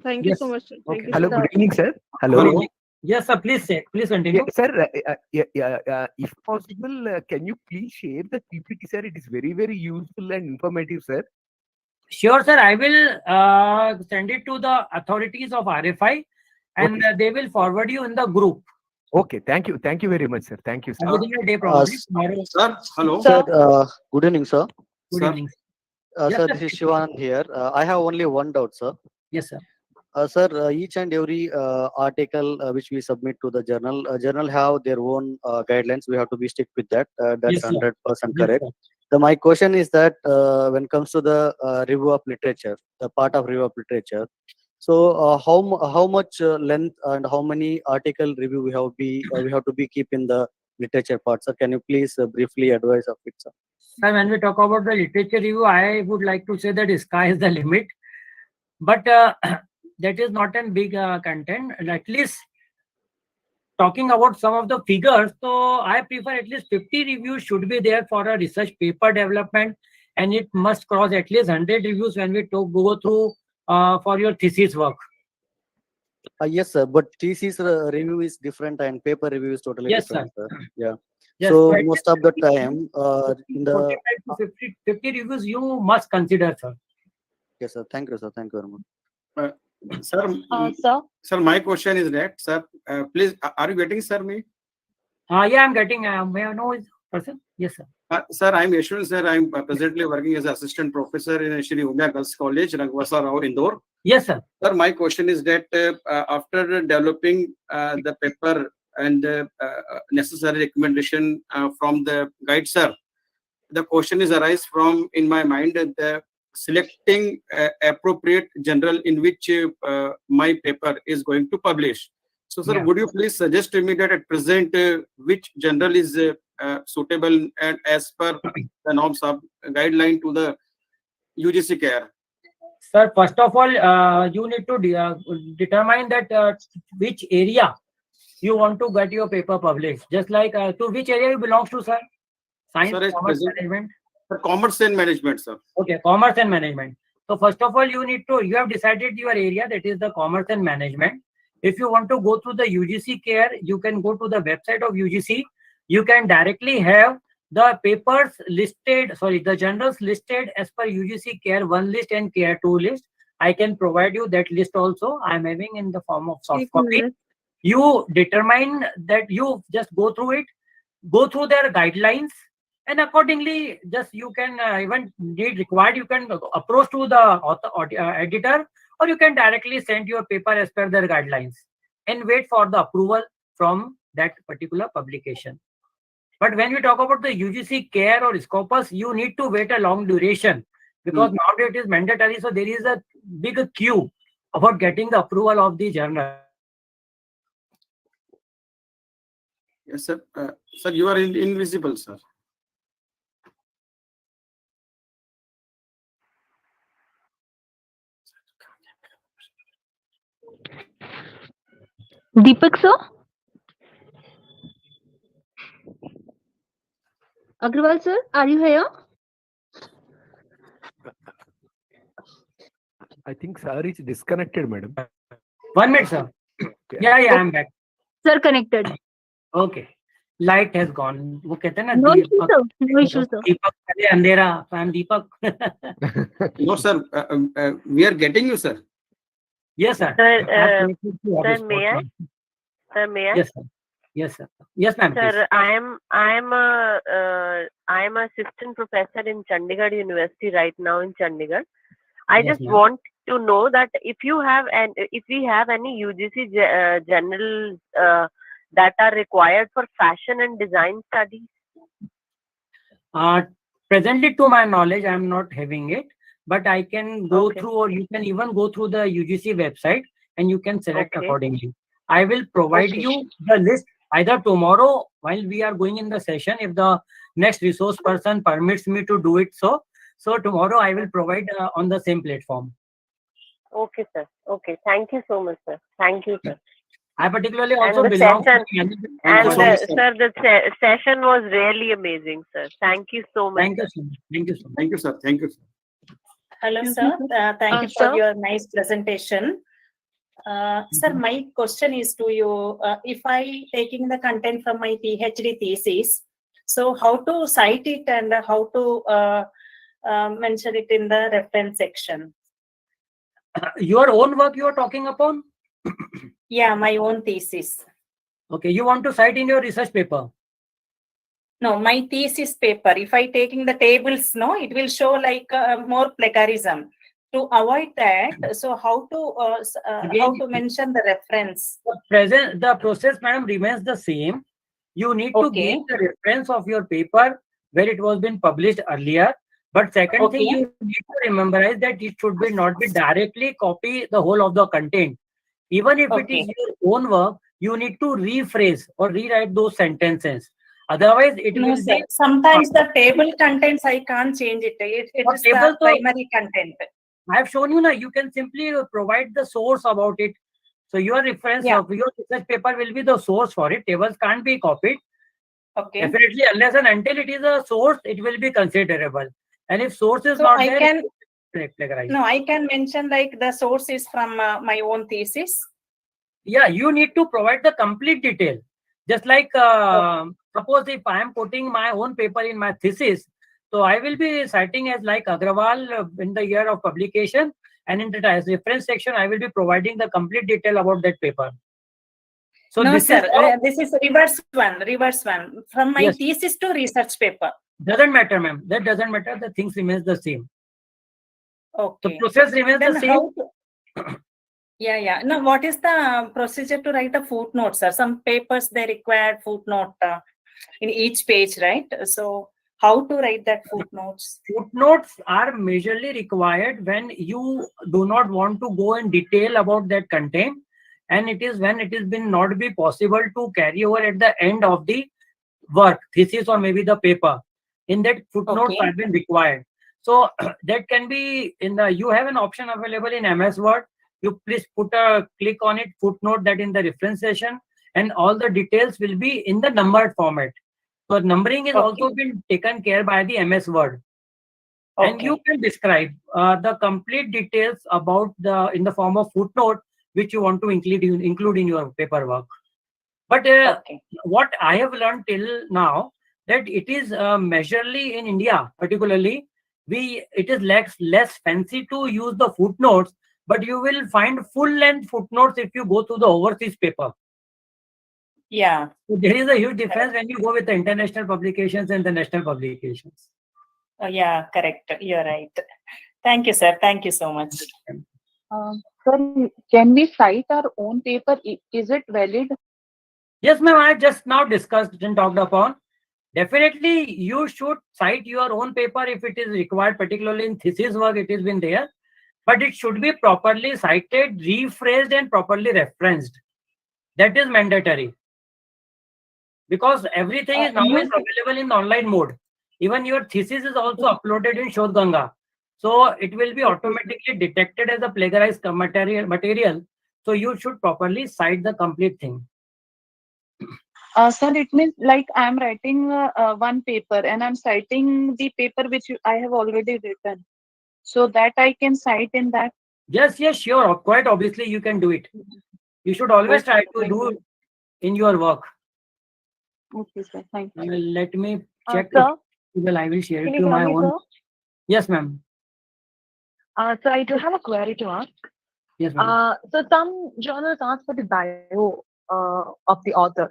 Thank you Yes. so much, sir. Thank Okay. you Hello, so good much. evening, sir. Good Hello. evening. Yes, sir. Please say. Please Yeah, continue. sir, if possible, can you please share the PPT, sir? It is very, very useful and informative, sir. Sure, sir. I will send it to the authorities of RFI, and Okay, they will forward you in the group. okay. Thank you very much, sir. Thank you, sir. Within a day, probably. s- Tomorrow. Sir, hello. Sir, good evening, sir. Good Sir, evening. Yes, Sir, sir. this is Shivanand here. I have only one doubt, sir. Yes, sir. Sir, each and every article which we submit to the journal have their own guidelines. We have to be stick with that. That's Yes, sir. 100% Yes, correct. sir. My question is that when it comes to the review of literature, the part of review of literature, so how much length and how many article review we have to be keep in the literature part, sir? Can you please briefly advise of it, sir? Sir, when we talk about the literature review, I would like to say that sky is the limit. But that is not a big content. At least talking about some of the figures, so I prefer at least 50 reviews should be there for a research paper development, and it must cross at least 100 reviews when we go through for your thesis work. Yes, sir. But thesis review is different and paper review is totally Yes, different, sir. sir. Yeah. Yes, So at most least of the 50, time, in the 45 to 50 reviews you must consider, sir. yes, sir. Thank you, sir. Thank you very much. sir, Sir, sir, my question is that, sir, please, are you getting, sir, me? Yeah, I'm getting. May I know his person? Yes, sir. Sir, I'm Yashwant, sir. I'm presently working as assistant professor in Shri Umya Girls College, Rangwasa Rao, Indore. Yes, sir. Sir, my question is that after developing the paper and necessary recommendation from the guide, sir, the question is arise from in my mind that the selecting appropriate journal in which my paper is going to publish. So, sir, Yeah. would you please suggest to me that at present which journal is suitable and as per the norms of guideline to the UGC CARE? Sir, first of all, you need to determine that which area you want to get your paper published. Just like to which area you belongs to, sir? Science, Sir, at commerce, present, management. commerce and management, sir. Okay, commerce and management. So first of all, you have decided your area, that is the commerce and management. If you want to go through the UGC CARE, you can go to the website of UGC. You can directly have the papers listed, the journals listed as per UGC CARE 1 list and CARE 2 list. I can provide you that list also. I'm having in the form of soft एक copy. minute. You determine that, you just go through it, go through their guidelines, and accordingly just you can even need required, you can approach to the author or editor, or you can directly send your paper as per their guidelines and wait for the approval from that particular publication. But when we talk about the UGC CARE or Scopus, you need to wait a long duration, because nowadays it is mandatory, so there is a big queue about getting the approval of the journal. Yes, sir. Sir, you are invisible, sir. Deepak sir? Agrawal sir, are you here? I think sir is disconnected, madam. 1 minute, sir. Yeah, I'm back. Sir connected. Okay. Light has gone. वो कहते हैं ना No issue sir. No issue sir. दीपक पहले अंधेरा. I am Deepak. No, sir. We are getting you, sir. Yes, sir. Sir, may I? Sir, may I? Yes, sir. Yes, sir. Yes, ma'am. Sir, I'm a assistant professor in Chandigarh University right now in Chandigarh. I Yes, just ma'am. want to know that if we have any UGC journals that are required for fashion and design studies. Presently, to my knowledge, I am not having it, but I can go through, or you can even go through the UGC website and you can select accordingly. I will provide you the list either tomorrow while we are going in the session, if the next resource person permits me to do it. So tomorrow I will provide on the same platform. Okay, sir. Okay. Thank you so much, sir. Thank you, sir. I particularly also And the belong session, to and sir, the session was really amazing, sir. Thank you so much. Thank you so much. Thank you so much. Thank you, sir. Thank you, sir. Hello, sir. Thank you for your nice presentation. Sir, my question is to you, if I taking the content from my PhD thesis, so how to cite it and how to mention it in the reference section? Your own work you are talking upon? Yeah, my own thesis. Okay, you want to cite in your research paper? No, my thesis paper. If I taking the tables, no, it will show like more plagiarism. To avoid that, so how to mention the reference? The process, madam, remains the same. You need to give the reference of your paper where it was been published earlier. But second thing, you need to remember is that it should be not be directly copy the whole of the content. Even if it is your own work, you need to rephrase or rewrite those sentences. Otherwise, it will be. Sometimes the table contents I can't change it. It is the primary content. I have shown you now. You can simply provide the source about it. So your reference of your research paper will be the source for it. Tables can't be copied. Okay. Definitely, unless and until it is a source, it will be considerable. And if source is So not I there, can. No, I can mention like the source is from my own thesis. Yeah, you need to provide the complete detail. Just like suppose if I am putting my own paper in my thesis, so I will be citing as like Agrawal in the year of publication, and in the reference section, I will be providing the complete detail about that paper. So no, this sir, is this is reverse one from my thesis to research paper. Doesn't matter, ma'am. That doesn't matter. The things remains the same. Okay. The process remains Then the same. Yeah. Now, what is the procedure to write a footnote, sir? Some papers they require footnote in each page, right? So how to write that footnotes? Footnotes are majorly required when you do not want to go in detail about that content, and it is when it has been not be possible to carry over at the end of the work, thesis, or maybe the paper. In that, footnotes have been required. So that can be in the, you have an option available in MS Word. You please put a click on it, footnote that in the reference session, and all the details will be in the numbered format. So numbering is also been taken care by the MS Word. And you can describe the complete details about in the form of footnote, which you want to include in your paperwork. But what I have learned till now, that it is majorly in India, particularly, it is less fancy to use the footnotes, but you will find full-length footnotes if you go to the overseas paper. Yeah. So there is a huge difference when you go with the international publications and the national publications. Oh, yeah, correct. You're right. Thank you, sir. Thank you so much. Sir, can we cite our own paper? Is it valid? Yes, ma'am. I just now discussed and talked upon. Definitely, you should cite your own paper if it is required, particularly in thesis work, it has been there. But it should be properly cited, rephrased, and properly referenced. That is mandatory. Because everything is now available in online mode. Even your thesis is also uploaded in Shodhganga. So it will be automatically detected as a plagiarized material So you should properly cite the complete thing. Sir, it means like I'm writing one paper and I'm citing the paper which I have already written, so that I can cite in that. Yes, sure. Quite obviously, you can do it. You should always try to do in your work. Okay, sir. Thank you. Let me check. Sir, Well, I will share it can to you hear my me, own. sir? Yes, ma'am. So I do have a query to ask. Yes, ma'am. So some journals ask for the bio of the author.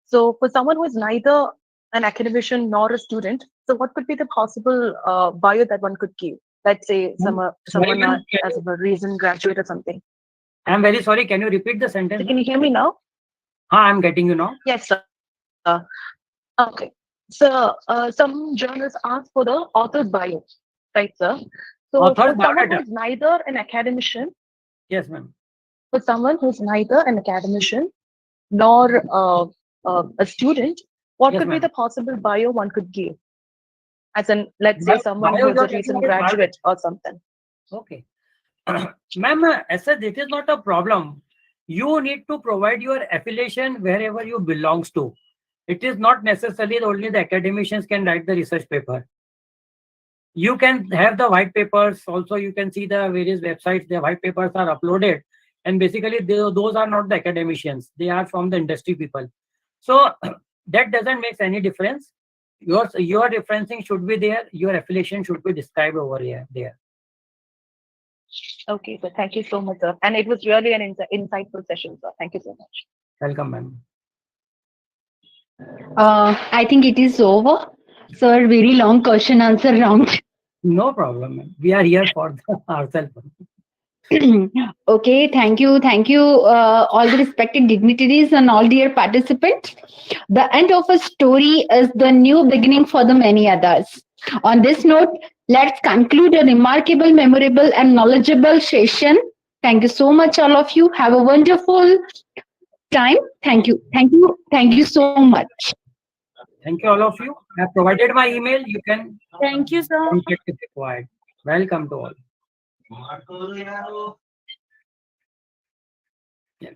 So for someone who is neither an academician nor a student, so what could be the possible bio that one could give? Let's say someone ma'am, as a recent graduate or something. I'm very sorry. Can you repeat the sentence? So can you hear me now? I'm getting you now. Yes, sir. Okay. So some journals ask for the author's bio, right, sir? So Author's for someone biodata. who's neither an academician, Yes, ma'am. for someone who's neither an academician nor a student, what Yes, could be ma'am. the possible bio one could give? As in, let's say someone Bio who is you're a talking recent about bio. graduate or something. Okay. Ma'am, as such, it is not a problem. You need to provide your affiliation wherever you belongs to. It is not necessarily only the academicians can write the research paper. You can have the white papers. Also, you can see the various websites. The white papers are uploaded. And basically, those are not the academicians. They are from the industry people. So that doesn't make any difference. Your referencing should be there. Your affiliation should be described over here. There. Okay, so thank you so much, sir. And it was really an insightful session, sir. Thank you so much. Welcome, ma'am. I think it is over. Sir, very long question answer round. No problem, ma'am. We are here for ourselves. Okay, thank you, all the respected dignitaries and all dear participants. The end of a story is the new beginning for the many others. On this note, let's conclude a remarkable, memorable, and knowledgeable session. Thank you so much, all of you. Have a wonderful time. Thank you so much. Thank you, all of you. I have provided my email. You can Thank you, sir. contact if required. Welcome to all. Yeah.